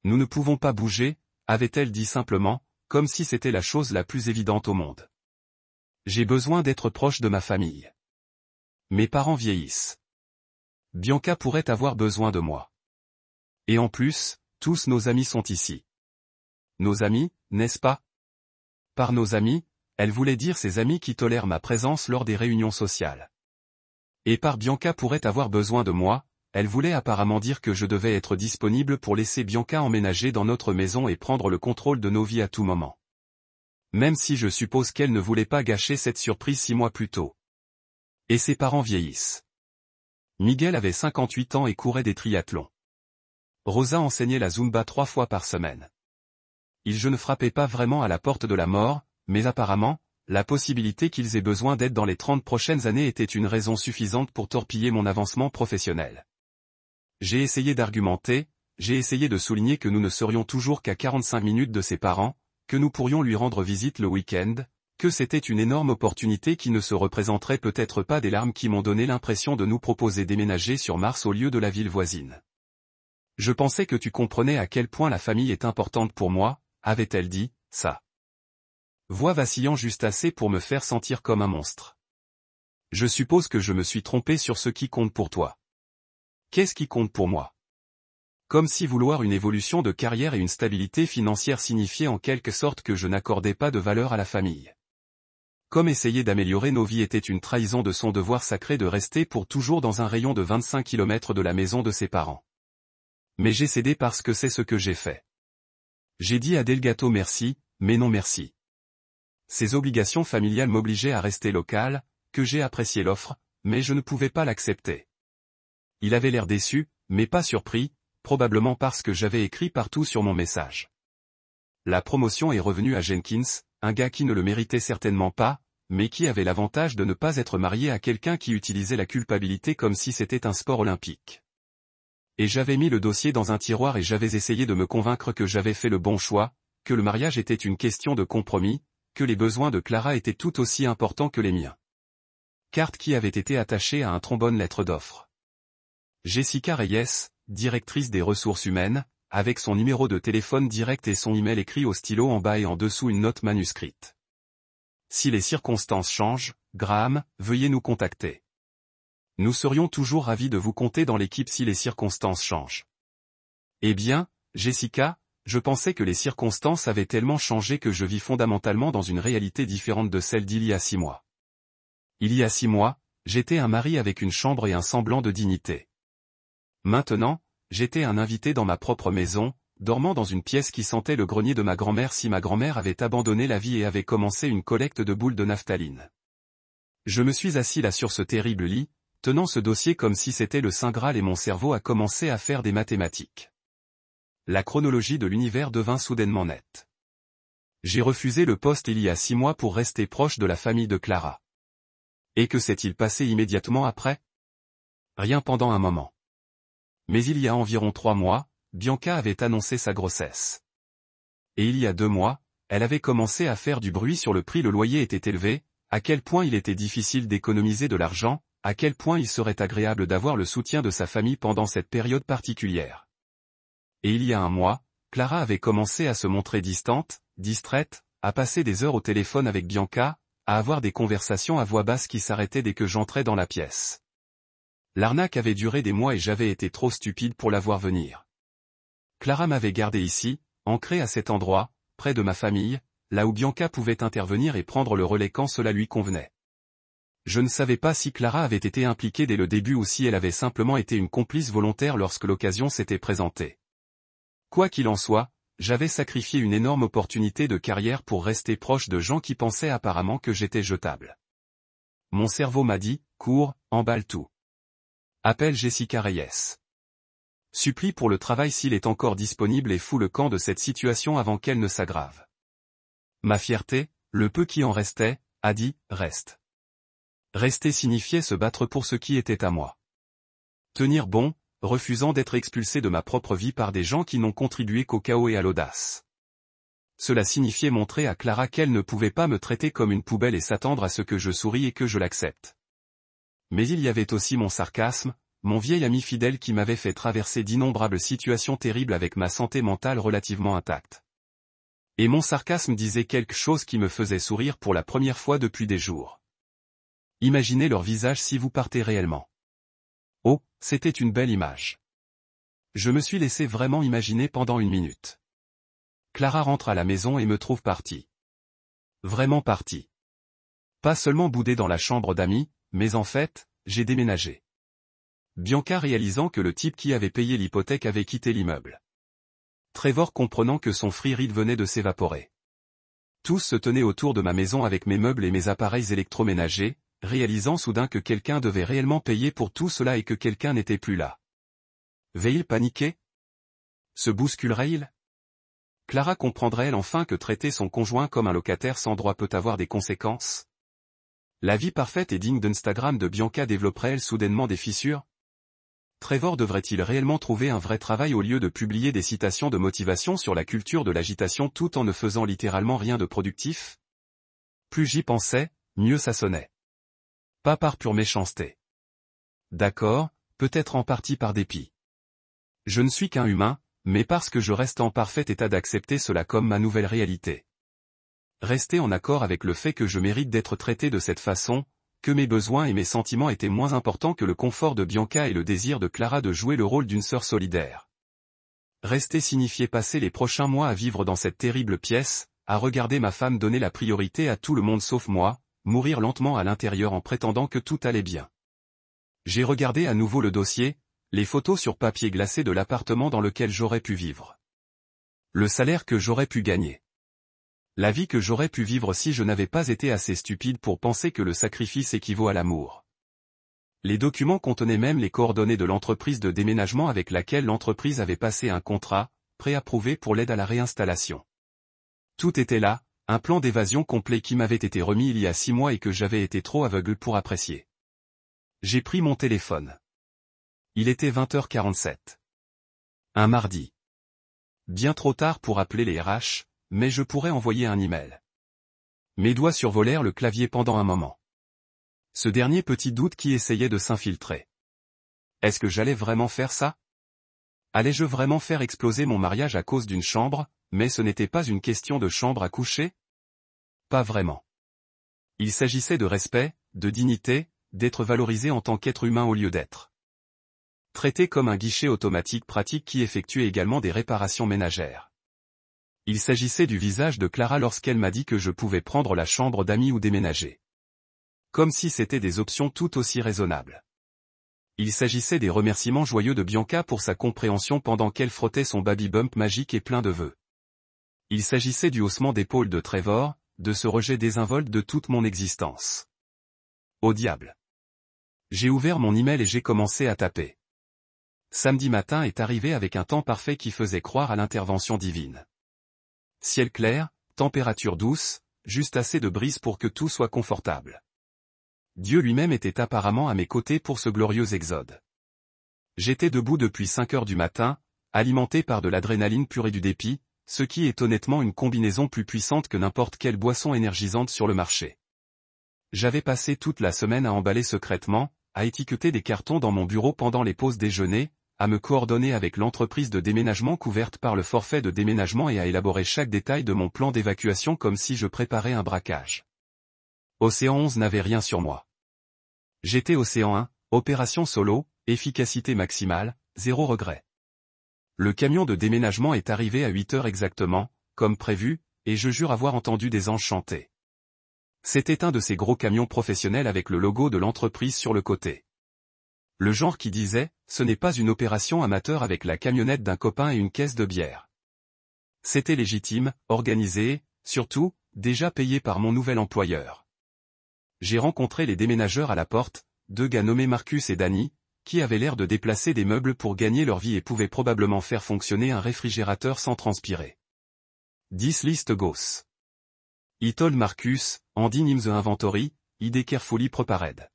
Nous ne pouvons pas bouger, avait-elle dit simplement, comme si c'était la chose la plus évidente au monde. J'ai besoin d'être proche de ma famille. Mes parents vieillissent. Bianca pourrait avoir besoin de moi. Et en plus, tous nos amis sont ici. Nos amis, n'est-ce pas? Par nos amis, elle voulait dire ses amis qui tolèrent ma présence lors des réunions sociales. Et par Bianca pourrait avoir besoin de moi, elle voulait apparemment dire que je devais être disponible pour laisser Bianca emménager dans notre maison et prendre le contrôle de nos vies à tout moment. Même si je suppose qu'elle ne voulait pas gâcher cette surprise 6 mois plus tôt. Et ses parents vieillissent. Miguel avait 58 ans et courait des triathlons. Rosa enseignait la Zumba 3 fois par semaine. Je ne frappais pas vraiment à la porte de la mort, mais apparemment, la possibilité qu'ils aient besoin d'aide dans les 30 prochaines années était une raison suffisante pour torpiller mon avancement professionnel. J'ai essayé d'argumenter, j'ai essayé de souligner que nous ne serions toujours qu'à 45 minutes de ses parents, que nous pourrions lui rendre visite le week-end, que c'était une énorme opportunité qui ne se représenterait peut-être pas des larmes qui m'ont donné l'impression de nous proposer d'éménager sur Mars au lieu de la ville voisine. Je pensais que tu comprenais à quel point la famille est importante pour moi, avait-elle dit, sa voix vacillant juste assez pour me faire sentir comme un monstre. Je suppose que je me suis trompé sur ce qui compte pour toi. Qu'est-ce qui compte pour moi? Comme si vouloir une évolution de carrière et une stabilité financière signifiait en quelque sorte que je n'accordais pas de valeur à la famille. Comme essayer d'améliorer nos vies était une trahison de son devoir sacré de rester pour toujours dans un rayon de 25 km de la maison de ses parents. Mais j'ai cédé parce que c'est ce que j'ai fait. J'ai dit à Delgato merci, mais non merci. Ses obligations familiales m'obligeaient à rester local, que j'ai apprécié l'offre, mais je ne pouvais pas l'accepter. Il avait l'air déçu, mais pas surpris, probablement parce que j'avais écrit partout sur mon message. La promotion est revenue à Jenkins, un gars qui ne le méritait certainement pas, mais qui avait l'avantage de ne pas être marié à quelqu'un qui utilisait la culpabilité comme si c'était un sport olympique. Et j'avais mis le dossier dans un tiroir et j'avais essayé de me convaincre que j'avais fait le bon choix, que le mariage était une question de compromis, que les besoins de Clara étaient tout aussi importants que les miens. Carte qui avait été attachée à un trombone lettre d'offre. Jessica Reyes, directrice des ressources humaines, avec son numéro de téléphone direct et son email écrit au stylo en bas et en dessous une note manuscrite. Si les circonstances changent, Graham, veuillez nous contacter. Nous serions toujours ravis de vous compter dans l'équipe si les circonstances changent. Eh bien, Jessica, je pensais que les circonstances avaient tellement changé que je vis fondamentalement dans une réalité différente de celle d'il y a 6 mois. Il y a 6 mois, j'étais un mari avec une chambre et un semblant de dignité. Maintenant, j'étais un invité dans ma propre maison, dormant dans une pièce qui sentait le grenier de ma grand-mère si ma grand-mère avait abandonné la vie et avait commencé une collecte de boules de naphtaline. Je me suis assis là sur ce terrible lit, tenant ce dossier comme si c'était le Saint Graal et mon cerveau a commencé à faire des mathématiques. La chronologie de l'univers devint soudainement nette. J'ai refusé le poste il y a 6 mois pour rester proche de la famille de Clara. Et que s'est-il passé immédiatement après? Rien pendant un moment. Mais il y a environ 3 mois, Bianca avait annoncé sa grossesse. Et il y a 2 mois, elle avait commencé à faire du bruit sur le prix le loyer était élevé, à quel point il était difficile d'économiser de l'argent, à quel point il serait agréable d'avoir le soutien de sa famille pendant cette période particulière. Et il y a 1 mois, Clara avait commencé à se montrer distante, distraite, à passer des heures au téléphone avec Bianca, à avoir des conversations à voix basse qui s'arrêtaient dès que j'entrais dans la pièce. L'arnaque avait duré des mois et j'avais été trop stupide pour la voir venir. Clara m'avait gardé ici, ancré à cet endroit, près de ma famille, là où Bianca pouvait intervenir et prendre le relais quand cela lui convenait. Je ne savais pas si Clara avait été impliquée dès le début ou si elle avait simplement été une complice volontaire lorsque l'occasion s'était présentée. Quoi qu'il en soit, j'avais sacrifié une énorme opportunité de carrière pour rester proche de gens qui pensaient apparemment que j'étais jetable. Mon cerveau m'a dit, cours, emballe tout. Appelle Jessica Reyes. Supplie pour le travail s'il est encore disponible et fous le camp de cette situation avant qu'elle ne s'aggrave. Ma fierté, le peu qui en restait, a dit, reste. Rester signifiait se battre pour ce qui était à moi. Tenir bon, refusant d'être expulsé de ma propre vie par des gens qui n'ont contribué qu'au chaos et à l'audace. Cela signifiait montrer à Clara qu'elle ne pouvait pas me traiter comme une poubelle et s'attendre à ce que je sourie et que je l'accepte. Mais il y avait aussi mon sarcasme, mon vieil ami fidèle qui m'avait fait traverser d'innombrables situations terribles avec ma santé mentale relativement intacte. Et mon sarcasme disait quelque chose qui me faisait sourire pour la première fois depuis des jours. Imaginez leur visage si vous partez réellement. Oh, c'était une belle image. Je me suis laissé vraiment imaginer pendant une minute. Clara rentre à la maison et me trouve parti. Vraiment parti. Pas seulement boudé dans la chambre d'amis, mais en fait, j'ai déménagé. Bianca réalisant que le type qui avait payé l'hypothèque avait quitté l'immeuble. Trevor comprenant que son free ride venait de s'évaporer. Tous se tenaient autour de ma maison avec mes meubles et mes appareils électroménagers, réalisant soudain que quelqu'un devait réellement payer pour tout cela et que quelqu'un n'était plus là. Vais-il paniquer? Se bousculerait-il? Clara comprendrait-elle enfin que traiter son conjoint comme un locataire sans droit peut avoir des conséquences? La vie parfaite et digne d'Instagram de Bianca développerait-elle soudainement des fissures? Trevor devrait-il réellement trouver un vrai travail au lieu de publier des citations de motivation sur la culture de l'agitation tout en ne faisant littéralement rien de productif? Plus j'y pensais, mieux ça sonnait. Pas par pure méchanceté. D'accord, peut-être en partie par dépit. Je ne suis qu'un humain, mais parce que je reste en parfait état d'accepter cela comme ma nouvelle réalité. Rester en accord avec le fait que je mérite d'être traité de cette façon, que mes besoins et mes sentiments étaient moins importants que le confort de Bianca et le désir de Clara de jouer le rôle d'une sœur solidaire. Rester signifiait passer les prochains mois à vivre dans cette terrible pièce, à regarder ma femme donner la priorité à tout le monde sauf moi, mourir lentement à l'intérieur en prétendant que tout allait bien. J'ai regardé à nouveau le dossier, les photos sur papier glacé de l'appartement dans lequel j'aurais pu vivre. Le salaire que j'aurais pu gagner. La vie que j'aurais pu vivre si je n'avais pas été assez stupide pour penser que le sacrifice équivaut à l'amour. Les documents contenaient même les coordonnées de l'entreprise de déménagement avec laquelle l'entreprise avait passé un contrat, préapprouvé pour l'aide à la réinstallation. Tout était là, un plan d'évasion complet qui m'avait été remis il y a 6 mois et que j'avais été trop aveugle pour apprécier. J'ai pris mon téléphone. Il était 20h47. Un mardi. Bien trop tard pour appeler les RH, mais je pourrais envoyer un email. Mes doigts survolèrent le clavier pendant un moment. Ce dernier petit doute qui essayait de s'infiltrer. Est-ce que j'allais vraiment faire ça? Allais-je vraiment faire exploser mon mariage à cause d'une chambre, mais ce n'était pas une question de chambre à coucher? Pas vraiment. Il s'agissait de respect, de dignité, d'être valorisé en tant qu'être humain au lieu d'être traité comme un guichet automatique pratique qui effectuait également des réparations ménagères. Il s'agissait du visage de Clara lorsqu'elle m'a dit que je pouvais prendre la chambre d'amis ou déménager. Comme si c'était des options tout aussi raisonnables. Il s'agissait des remerciements joyeux de Bianca pour sa compréhension pendant qu'elle frottait son baby bump magique et plein de vœux. Il s'agissait du haussement d'épaule de Trevor, de ce rejet désinvolte de toute mon existence. Au diable. J'ai ouvert mon email et j'ai commencé à taper. Samedi matin est arrivé avec un temps parfait qui faisait croire à l'intervention divine. Ciel clair, température douce, juste assez de brise pour que tout soit confortable. Dieu lui-même était apparemment à mes côtés pour ce glorieux exode. J'étais debout depuis 5 heures du matin, alimenté par de l'adrénaline pure et du dépit, ce qui est honnêtement une combinaison plus puissante que n'importe quelle boisson énergisante sur le marché. J'avais passé toute la semaine à emballer secrètement, à étiqueter des cartons dans mon bureau pendant les pauses déjeuner, à me coordonner avec l'entreprise de déménagement couverte par le forfait de déménagement et à élaborer chaque détail de mon plan d'évacuation comme si je préparais un braquage. Océan 11 n'avait rien sur moi. J'étais Océan 1, opération solo, efficacité maximale, 0 regret. Le camion de déménagement est arrivé à 8 heures exactement, comme prévu, et je jure avoir entendu des anges chanter. C'était un de ces gros camions professionnels avec le logo de l'entreprise sur le côté. Le genre qui disait, ce n'est pas une opération amateur avec la camionnette d'un copain et une caisse de bière. C'était légitime, organisé, surtout, déjà payé par mon nouvel employeur. J'ai rencontré les déménageurs à la porte, deux gars nommés Marcus et Danny, qui avaient l'air de déplacer des meubles pour gagner leur vie et pouvaient probablement faire fonctionner un réfrigérateur sans transpirer. 10 list goes. I told Marcus, and in the inventory, id carefully prepared.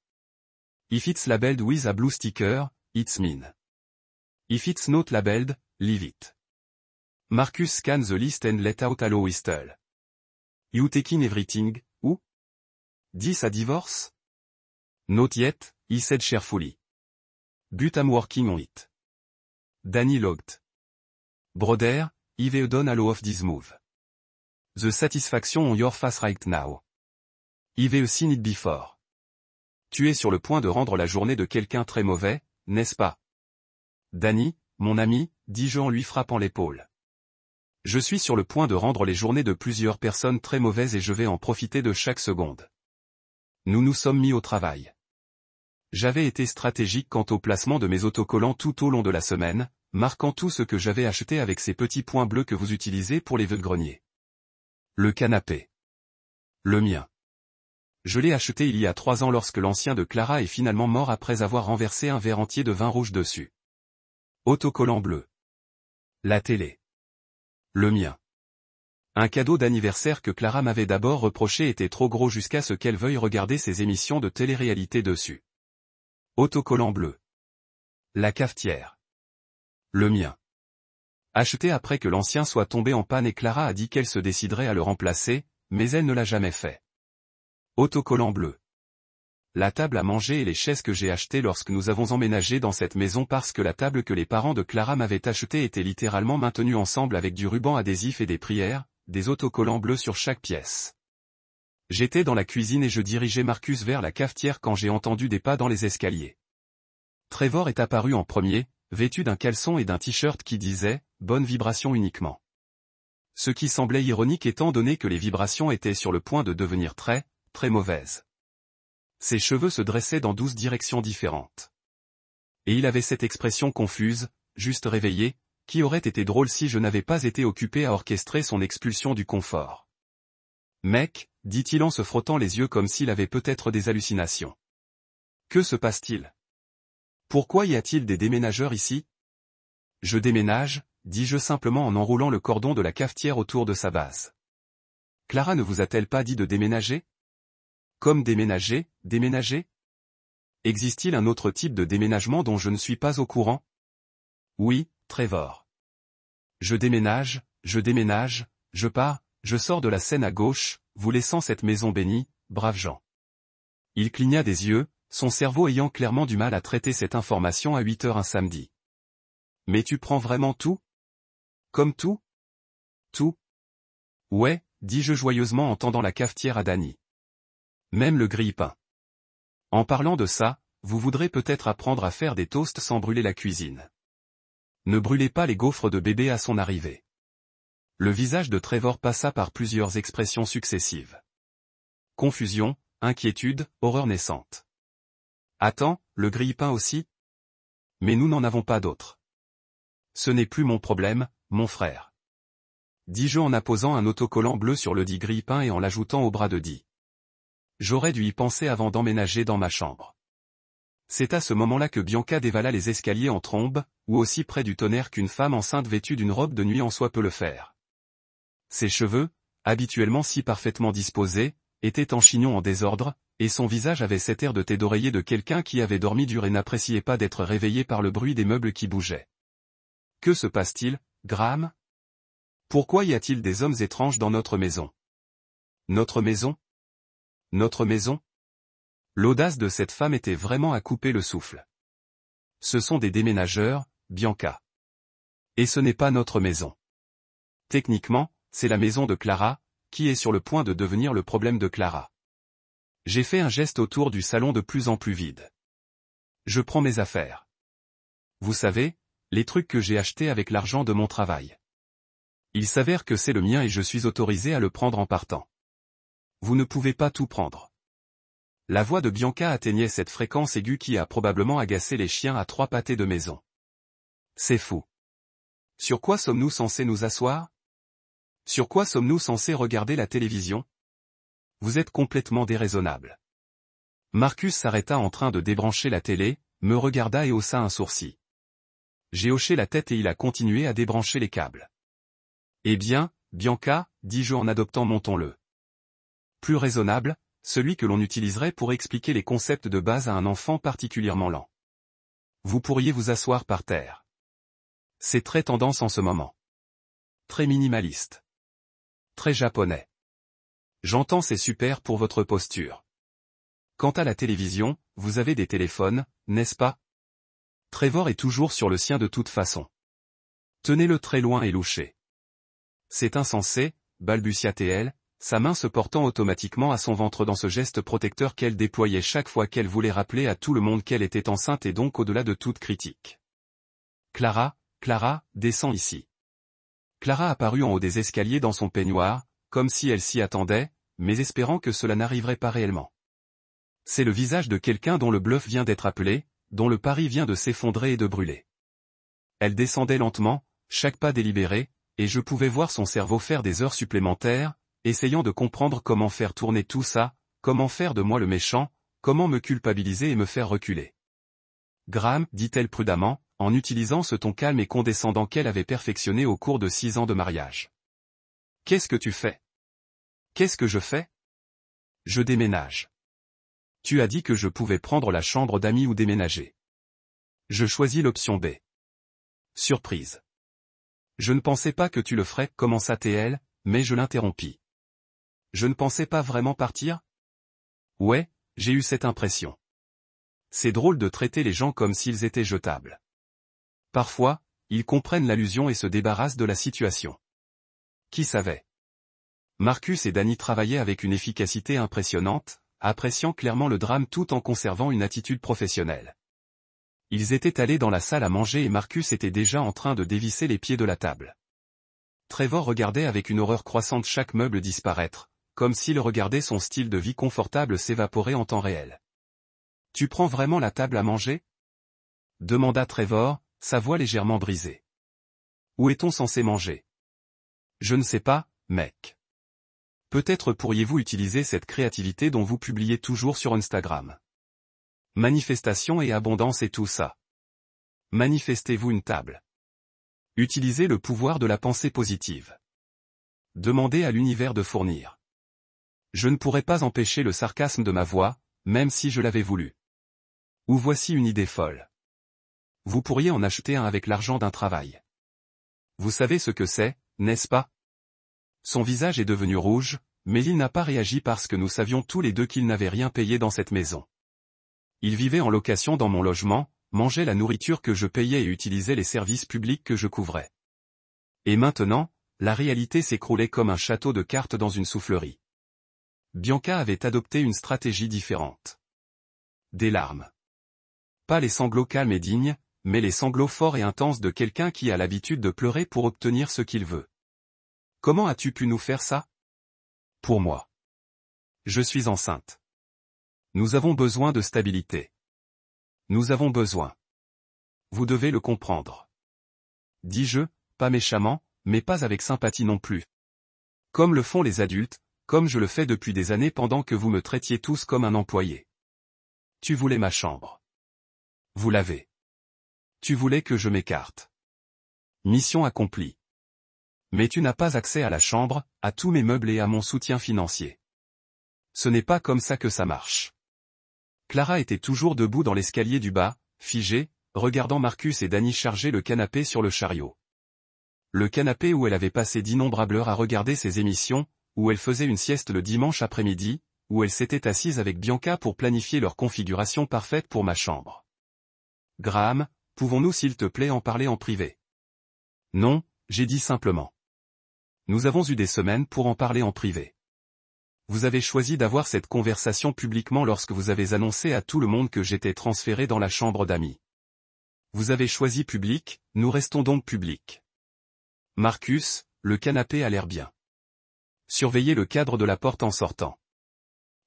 If it's labeled with a blue sticker, it's mine. If it's not labeled, leave it. Marcus scanned the list and let out a low whistle. You taking everything, ou? This a divorce? Not yet, he said cheerfully. But I'm working on it. Danny logged. Brother, I've done a lot of this move. The satisfaction on your face right now. I've seen it before. Tu es sur le point de rendre la journée de quelqu'un très mauvais, n'est-ce pas? Danny, mon ami, dis-je en lui frappant l'épaule. Je suis sur le point de rendre les journées de plusieurs personnes très mauvaises et je vais en profiter de chaque seconde. Nous nous sommes mis au travail. J'avais été stratégique quant au placement de mes autocollants tout au long de la semaine, marquant tout ce que j'avais acheté avec ces petits points bleus que vous utilisez pour les vœux-greniers. Le canapé. Le mien. Je l'ai acheté il y a 3 ans lorsque l'ancien de Clara est finalement mort après avoir renversé un verre entier de vin rouge dessus. Autocollant bleu. La télé. Le mien. Un cadeau d'anniversaire que Clara m'avait d'abord reproché était trop gros jusqu'à ce qu'elle veuille regarder ses émissions de télé-réalité dessus. Autocollant bleu. La cafetière. Le mien. Acheté après que l'ancien soit tombé en panne et Clara a dit qu'elle se déciderait à le remplacer, mais elle ne l'a jamais fait. Autocollant bleu. La table à manger et les chaises que j'ai achetées lorsque nous avons emménagé dans cette maison parce que la table que les parents de Clara m'avaient achetée était littéralement maintenue ensemble avec du ruban adhésif et des prières, des autocollants bleus sur chaque pièce. J'étais dans la cuisine et je dirigeais Marcus vers la cafetière quand j'ai entendu des pas dans les escaliers. Trevor est apparu en premier, vêtu d'un caleçon et d'un t-shirt qui disait « Bonne vibration uniquement ». Ce qui semblait ironique étant donné que les vibrations étaient sur le point de devenir très mauvaises. Ses cheveux se dressaient dans 12 directions différentes. Et il avait cette expression confuse, juste réveillé, qui aurait été drôle si je n'avais pas été occupé à orchestrer son expulsion du confort. Mec, dit-il en se frottant les yeux comme s'il avait peut-être des hallucinations. Que se passe-t-il? Pourquoi y a-t-il des déménageurs ici? Je déménage, dis-je simplement en enroulant le cordon de la cafetière autour de sa base. Clara ne vous a-t-elle pas dit de déménager? Comme déménager? Existe-t-il un autre type de déménagement dont je ne suis pas au courant? Oui, Trevor. Je déménage, je pars, je sors de la scène à gauche, vous laissant cette maison bénie, braves gens. Il cligna des yeux, son cerveau ayant clairement du mal à traiter cette information à 8 heures un samedi. Mais tu prends vraiment tout? Comme tout? Tout? Ouais, dis-je joyeusement en tendant la cafetière à Danny. Même le grille-pain. En parlant de ça, vous voudrez peut-être apprendre à faire des toasts sans brûler la cuisine. Ne brûlez pas les gaufres de bébé à son arrivée. Le visage de Trevor passa par plusieurs expressions successives. Confusion, inquiétude, horreur naissante. Attends, le grille-pain aussi? Mais nous n'en avons pas d'autres. Ce n'est plus mon problème, mon frère. Dis-je en apposant un autocollant bleu sur le dit grille-pain et en l'ajoutant au bras de Dee. J'aurais dû y penser avant d'emménager dans ma chambre. C'est à ce moment-là que Bianca dévala les escaliers en trombe, ou aussi près du tonnerre qu'une femme enceinte vêtue d'une robe de nuit en soie peut le faire. Ses cheveux, habituellement si parfaitement disposés, étaient en chignon en désordre, et son visage avait cet air de tête d'oreiller de quelqu'un qui avait dormi dur et n'appréciait pas d'être réveillé par le bruit des meubles qui bougeaient. Que se passe-t-il, Graham? Pourquoi y a-t-il des hommes étranges dans notre maison? Notre maison? Notre maison? L'audace de cette femme était vraiment à couper le souffle. Ce sont des déménageurs, Bianca. Et ce n'est pas notre maison. Techniquement, c'est la maison de Clara, qui est sur le point de devenir le problème de Clara. J'ai fait un geste autour du salon de plus en plus vide. Je prends mes affaires. Vous savez, les trucs que j'ai achetés avec l'argent de mon travail. Il s'avère que c'est le mien et je suis autorisé à le prendre en partant. Vous ne pouvez pas tout prendre. La voix de Bianca atteignait cette fréquence aiguë qui a probablement agacé les chiens à 3 pâtés de maison. C'est fou. Sur quoi sommes-nous censés nous asseoir? Sur quoi sommes-nous censés regarder la télévision? Vous êtes complètement déraisonnable. Marcus s'arrêta en train de débrancher la télé, me regarda et haussa un sourcil. J'ai hoché la tête et il a continué à débrancher les câbles. Eh bien, Bianca, dis-je en adoptant mon ton le plus raisonnable, celui que l'on utiliserait pour expliquer les concepts de base à un enfant particulièrement lent. Vous pourriez vous asseoir par terre. C'est très tendance en ce moment. Très minimaliste. Très japonais. J'entends, c'est super pour votre posture. Quant à la télévision, vous avez des téléphones, n'est-ce pas? Trevor est toujours sur le sien de toute façon. Tenez-le très loin et louchez. C'est insensé, balbutia-t-elle, sa main se portant automatiquement à son ventre dans ce geste protecteur qu'elle déployait chaque fois qu'elle voulait rappeler à tout le monde qu'elle était enceinte et donc au-delà de toute critique. Clara, descends ici. Clara apparut en haut des escaliers dans son peignoir, comme si elle s'y attendait, mais espérant que cela n'arriverait pas réellement. C'est le visage de quelqu'un dont le bluff vient d'être appelé, dont le pari vient de s'effondrer et de brûler. Elle descendait lentement, chaque pas délibéré, et je pouvais voir son cerveau faire des heures supplémentaires, essayant de comprendre comment faire tourner tout ça, comment faire de moi le méchant, comment me culpabiliser et me faire reculer. Graham, dit-elle prudemment, en utilisant ce ton calme et condescendant qu'elle avait perfectionné au cours de 6 ans de mariage. Qu'est-ce que tu fais? Qu'est-ce que je fais? Je déménage. Tu as dit que je pouvais prendre la chambre d'amis ou déménager. Je choisis l'option B. Surprise. Je ne pensais pas que tu le ferais, commença-t-elle, mais je l'interrompis. Je ne pensais pas vraiment partir? Ouais, j'ai eu cette impression. C'est drôle de traiter les gens comme s'ils étaient jetables. Parfois, ils comprennent l'allusion et se débarrassent de la situation. Qui savait? Marcus et Danny travaillaient avec une efficacité impressionnante, appréciant clairement le drame tout en conservant une attitude professionnelle. Ils étaient allés dans la salle à manger et Marcus était déjà en train de dévisser les pieds de la table. Trevor regardait avec une horreur croissante chaque meuble disparaître, comme s'il regardait son style de vie confortable s'évaporer en temps réel. « Tu prends vraiment la table à manger ?» demanda Trevor, sa voix légèrement brisée. « Où est-on censé manger ?»« Je ne sais pas, mec. Peut-être pourriez-vous utiliser cette créativité dont vous publiez toujours sur Instagram. Manifestation et abondance et tout ça. Manifestez-vous une table. Utilisez le pouvoir de la pensée positive. Demandez à l'univers de fournir. Je ne pourrais pas empêcher le sarcasme de ma voix, même si je l'avais voulu. Ou voici une idée folle. Vous pourriez en acheter un avec l'argent d'un travail. Vous savez ce que c'est, n'est-ce pas? Son visage est devenu rouge, mais il n'a pas réagi parce que nous savions tous les deux qu'il n'avait rien payé dans cette maison. Il vivait en location dans mon logement, mangeait la nourriture que je payais et utilisait les services publics que je couvrais. Et maintenant, la réalité s'écroulait comme un château de cartes dans une soufflerie. Bianca avait adopté une stratégie différente. Des larmes. Pas les sanglots calmes et dignes, mais les sanglots forts et intenses de quelqu'un qui a l'habitude de pleurer pour obtenir ce qu'il veut. Comment as-tu pu nous faire ça? Pour moi. Je suis enceinte. Nous avons besoin de stabilité. Nous avons besoin. Vous devez le comprendre. Dis-je, pas méchamment, mais pas avec sympathie non plus. Comme le font les adultes, comme je le fais depuis des années pendant que vous me traitiez tous comme un employé. Tu voulais ma chambre. Vous l'avez. Tu voulais que je m'écarte. Mission accomplie. Mais tu n'as pas accès à la chambre, à tous mes meubles et à mon soutien financier. Ce n'est pas comme ça que ça marche. Clara était toujours debout dans l'escalier du bas, figée, regardant Marcus et Danny charger le canapé sur le chariot. Le canapé où elle avait passé d'innombrables heures à regarder ses émissions, où elle faisait une sieste le dimanche après-midi, où elle s'était assise avec Bianca pour planifier leur configuration parfaite pour ma chambre. Graham, pouvons-nous s'il te plaît en parler en privé? Non, j'ai dit simplement. Nous avons eu des semaines pour en parler en privé. Vous avez choisi d'avoir cette conversation publiquement lorsque vous avez annoncé à tout le monde que j'étais transféré dans la chambre d'amis. Vous avez choisi public, nous restons donc publics. Marcus, le canapé a l'air bien. Surveillez le cadre de la porte en sortant.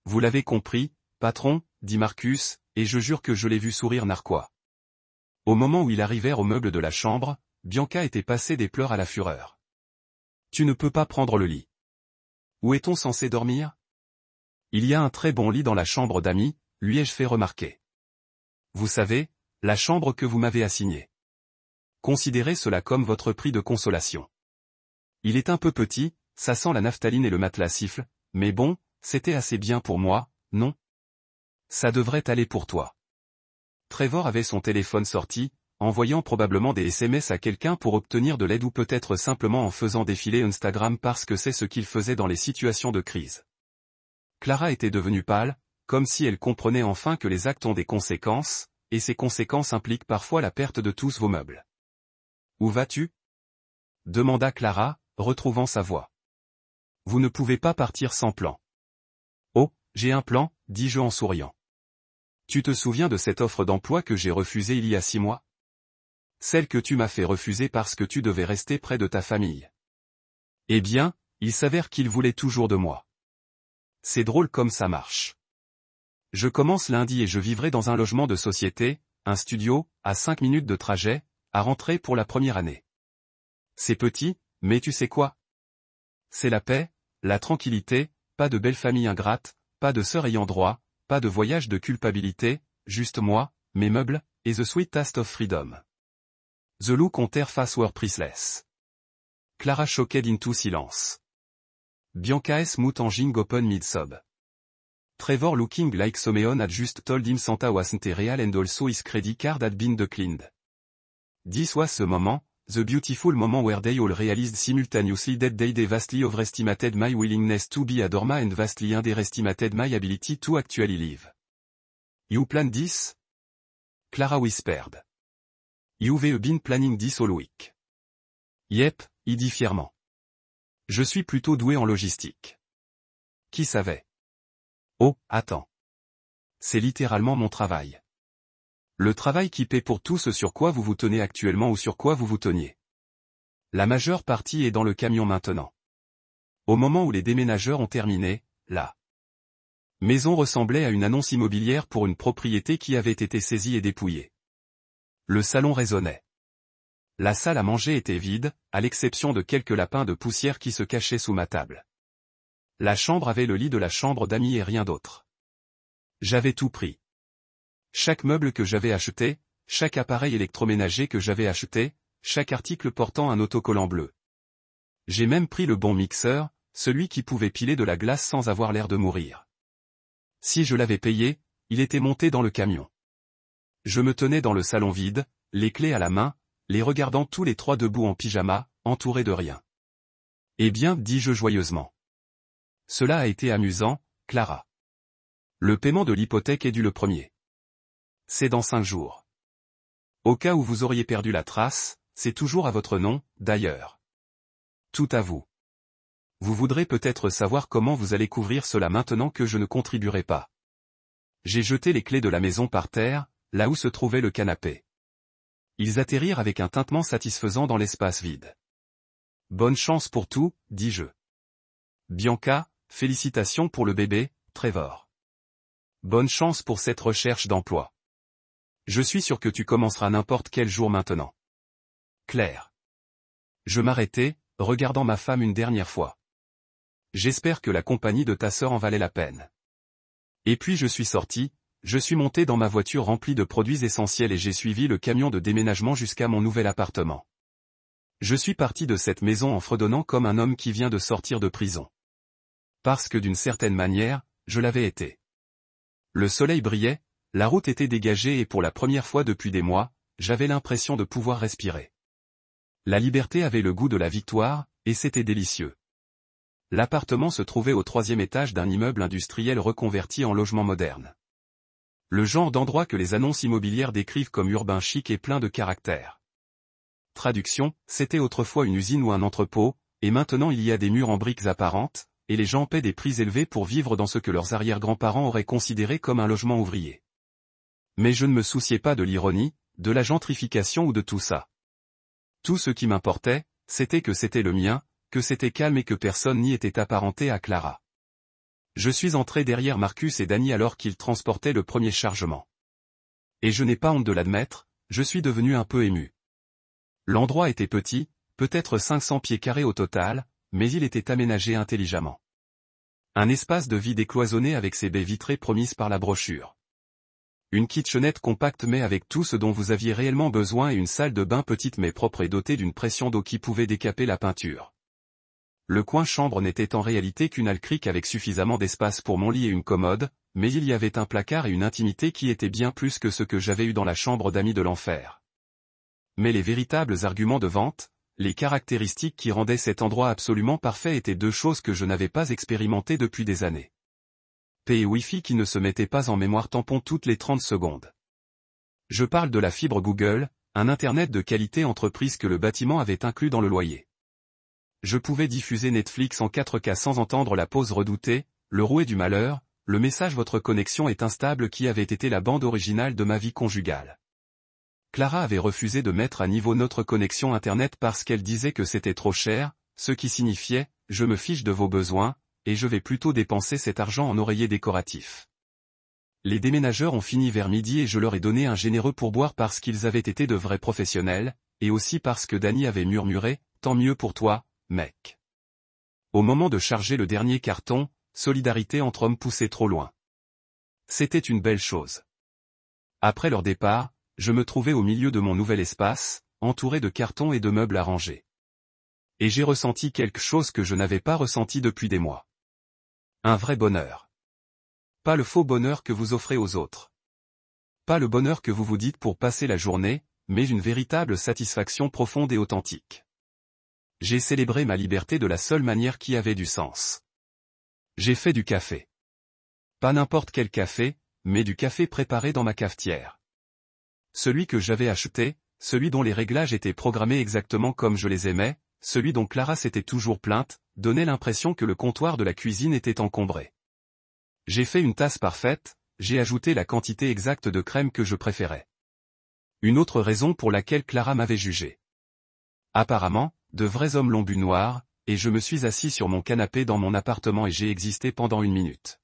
Vous l'avez compris, patron, dit Marcus, et je jure que je l'ai vu sourire narquois. Au moment où ils arrivèrent au meuble de la chambre, Bianca était passée des pleurs à la fureur. Tu ne peux pas prendre le lit. Où est-on censé dormir? Il y a un très bon lit dans la chambre d'amis, lui ai-je fait remarquer. Vous savez, la chambre que vous m'avez assignée. Considérez cela comme votre prix de consolation. Il est un peu petit, ça sent la naphtaline et le matelas siffle, mais bon, c'était assez bien pour moi, non? Ça devrait aller pour toi. Trevor avait son téléphone sorti, envoyant probablement des SMS à quelqu'un pour obtenir de l'aide ou peut-être simplement en faisant défiler Instagram parce que c'est ce qu'il faisait dans les situations de crise. Clara était devenue pâle, comme si elle comprenait enfin que les actes ont des conséquences, et ces conséquences impliquent parfois la perte de tous vos meubles. « Où vas-tu » demanda Clara, retrouvant sa voix. « Vous ne pouvez pas partir sans plan. »« Oh, j'ai un plan, dis-je en souriant. Tu te souviens de cette offre d'emploi que j'ai refusée il y a 6 mois? Celle que tu m'as fait refuser parce que tu devais rester près de ta famille. Eh bien, il s'avère qu'il voulait toujours de moi. C'est drôle comme ça marche. Je commence lundi et je vivrai dans un logement de société, un studio, à 5 minutes de trajet, à rentrer pour la première année. C'est petit, mais tu sais quoi? C'est la paix, la tranquillité, pas de belle famille ingrate, pas de sœur ayant droit, pas de voyage de culpabilité, juste moi, mes meubles, et the sweet taste of freedom. The look on their face were priceless. Clara shocked into silence. Bianca smooth engine open mid-sob. Trevor looking like Someone had just told him Santa wasn't real and also his credit card had been declined. This was the moment, the beautiful moment where they all realized simultaneously that they vastly overestimated my willingness to be a doormat and vastly underestimated my ability to actually live. You planned this? Clara whispered. You've been planning this all week. Yep, il dit fièrement. Je suis plutôt doué en logistique. Qui savait? Oh, attends. C'est littéralement mon travail. Le travail qui paie pour tout ce sur quoi vous vous tenez actuellement ou sur quoi vous vous teniez. La majeure partie est dans le camion maintenant. Au moment où les déménageurs ont terminé, la maison ressemblait à une annonce immobilière pour une propriété qui avait été saisie et dépouillée. Le salon résonnait. La salle à manger était vide, à l'exception de quelques lapins de poussière qui se cachaient sous ma table. La chambre avait le lit de la chambre d'amis et rien d'autre. J'avais tout pris. Chaque meuble que j'avais acheté, chaque appareil électroménager que j'avais acheté, chaque article portant un autocollant bleu. J'ai même pris le bon mixeur, celui qui pouvait piler de la glace sans avoir l'air de mourir. Si je l'avais payé, il était monté dans le camion. Je me tenais dans le salon vide, les clés à la main, les regardant tous les trois debout en pyjama, entourés de rien. Eh bien, dis-je joyeusement. Cela a été amusant, Clara. Le paiement de l'hypothèque est dû le 1er. C'est dans 5 jours. Au cas où vous auriez perdu la trace, c'est toujours à votre nom, d'ailleurs. Tout à vous. Vous voudrez peut-être savoir comment vous allez couvrir cela maintenant que je ne contribuerai pas. J'ai jeté les clés de la maison par terre, là où se trouvait le canapé. Ils atterrirent avec un tintement satisfaisant dans l'espace vide. Bonne chance pour tout, dis-je. Bianca, félicitations pour le bébé, Trevor. Bonne chance pour cette recherche d'emploi. Je suis sûr que tu commenceras n'importe quel jour maintenant. Claire. Je m'arrêtai, regardant ma femme une dernière fois. J'espère que la compagnie de ta sœur en valait la peine. Et puis je suis sorti, je suis monté dans ma voiture remplie de produits essentiels et j'ai suivi le camion de déménagement jusqu'à mon nouvel appartement. Je suis parti de cette maison en fredonnant comme un homme qui vient de sortir de prison. Parce que d'une certaine manière, je l'avais été. Le soleil brillait, la route était dégagée et pour la première fois depuis des mois, j'avais l'impression de pouvoir respirer. La liberté avait le goût de la victoire, et c'était délicieux. L'appartement se trouvait au 3e étage d'un immeuble industriel reconverti en logement moderne. Le genre d'endroit que les annonces immobilières décrivent comme urbain chic et plein de caractère. Traduction, c'était autrefois une usine ou un entrepôt, et maintenant il y a des murs en briques apparentes, et les gens paient des prix élevés pour vivre dans ce que leurs arrière-grands-parents auraient considéré comme un logement ouvrier. Mais je ne me souciais pas de l'ironie, de la gentrification ou de tout ça. Tout ce qui m'importait, c'était que c'était le mien, que c'était calme et que personne n'y était apparenté à Clara. Je suis entré derrière Marcus et Danny alors qu'ils transportaient le premier chargement. Et je n'ai pas honte de l'admettre, je suis devenu un peu ému. L'endroit était petit, peut-être 500 pieds carrés au total, mais il était aménagé intelligemment. Un espace de vie décloisonné avec ses baies vitrées promises par la brochure. Une kitchenette compacte mais avec tout ce dont vous aviez réellement besoin et une salle de bain petite mais propre et dotée d'une pression d'eau qui pouvait décaper la peinture. Le coin chambre n'était en réalité qu'une alcrique avec suffisamment d'espace pour mon lit et une commode, mais il y avait un placard et une intimité qui étaient bien plus que ce que j'avais eu dans la chambre d'amis de l'enfer. Mais les véritables arguments de vente, les caractéristiques qui rendaient cet endroit absolument parfait étaient deux choses que je n'avais pas expérimentées depuis des années. P et Wi-Fi qui ne se mettaient pas en mémoire tampon toutes les 30 secondes. Je parle de la fibre Google, un Internet de qualité entreprise que le bâtiment avait inclus dans le loyer. Je pouvais diffuser Netflix en 4K sans entendre la pause redoutée, le rouet du malheur, le message votre connexion est instable qui avait été la bande originale de ma vie conjugale. Clara avait refusé de mettre à niveau notre connexion Internet parce qu'elle disait que c'était trop cher, ce qui signifiait « je me fiche de vos besoins, et je vais plutôt dépenser cet argent en oreiller décoratif ». Les déménageurs ont fini vers midi et je leur ai donné un généreux pourboire parce qu'ils avaient été de vrais professionnels, et aussi parce que Danny avait murmuré « tant mieux pour toi, mec ». Au moment de charger le dernier carton, solidarité entre hommes poussait trop loin. C'était une belle chose. Après leur départ, je me trouvais au milieu de mon nouvel espace, entouré de cartons et de meubles à ranger. Et j'ai ressenti quelque chose que je n'avais pas ressenti depuis des mois. Un vrai bonheur. Pas le faux bonheur que vous offrez aux autres. Pas le bonheur que vous vous dites pour passer la journée, mais une véritable satisfaction profonde et authentique. J'ai célébré ma liberté de la seule manière qui avait du sens. J'ai fait du café. Pas n'importe quel café, mais du café préparé dans ma cafetière. Celui que j'avais acheté, celui dont les réglages étaient programmés exactement comme je les aimais, celui dont Clara s'était toujours plainte, donnait l'impression que le comptoir de la cuisine était encombré. J'ai fait une tasse parfaite, j'ai ajouté la quantité exacte de crème que je préférais. Une autre raison pour laquelle Clara m'avait jugé. Apparemment, de vrais hommes l'ont bu noir, et je me suis assis sur mon canapé dans mon appartement et j'ai existé pendant 1 minute.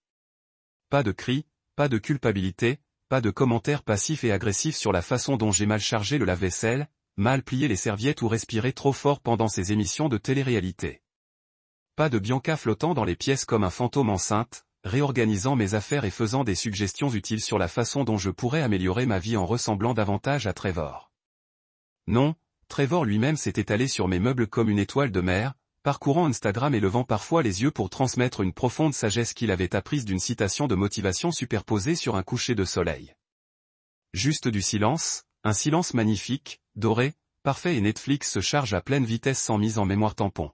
Pas de cris, pas de culpabilité, pas de commentaires passifs et agressifs sur la façon dont j'ai mal chargé le lave-vaisselle, mal plié les serviettes ou respiré trop fort pendant ces émissions de télé-réalité. Pas de Bianca flottant dans les pièces comme un fantôme enceinte, réorganisant mes affaires et faisant des suggestions utiles sur la façon dont je pourrais améliorer ma vie en ressemblant davantage à Trevor. Non, Trevor lui-même s'est étalé sur mes meubles comme une étoile de mer, parcourant Instagram et levant parfois les yeux pour transmettre une profonde sagesse qu'il avait apprise d'une citation de motivation superposée sur un coucher de soleil. Juste du silence, un silence magnifique, doré, parfait et Netflix se charge à pleine vitesse sans mise en mémoire tampon.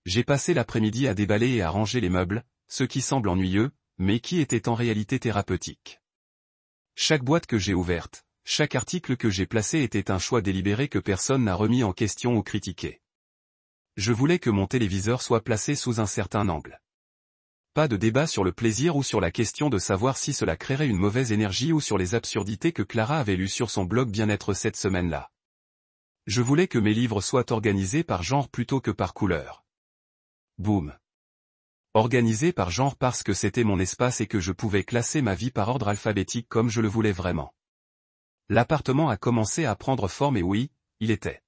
J'ai passé l'après-midi à déballer et à ranger les meubles, ce qui semble ennuyeux, mais qui était en réalité thérapeutique. Chaque boîte que j'ai ouverte, chaque article que j'ai placé était un choix délibéré que personne n'a remis en question ou critiqué. Je voulais que mon téléviseur soit placé sous un certain angle. Pas de débat sur le plaisir ou sur la question de savoir si cela créerait une mauvaise énergie ou sur les absurdités que Clara avait lues sur son blog bien-être cette semaine-là. Je voulais que mes livres soient organisés par genre plutôt que par couleur. Boum. Organisés par genre parce que c'était mon espace et que je pouvais classer ma vie par ordre alphabétique comme je le voulais vraiment. L'appartement a commencé à prendre forme et oui, il était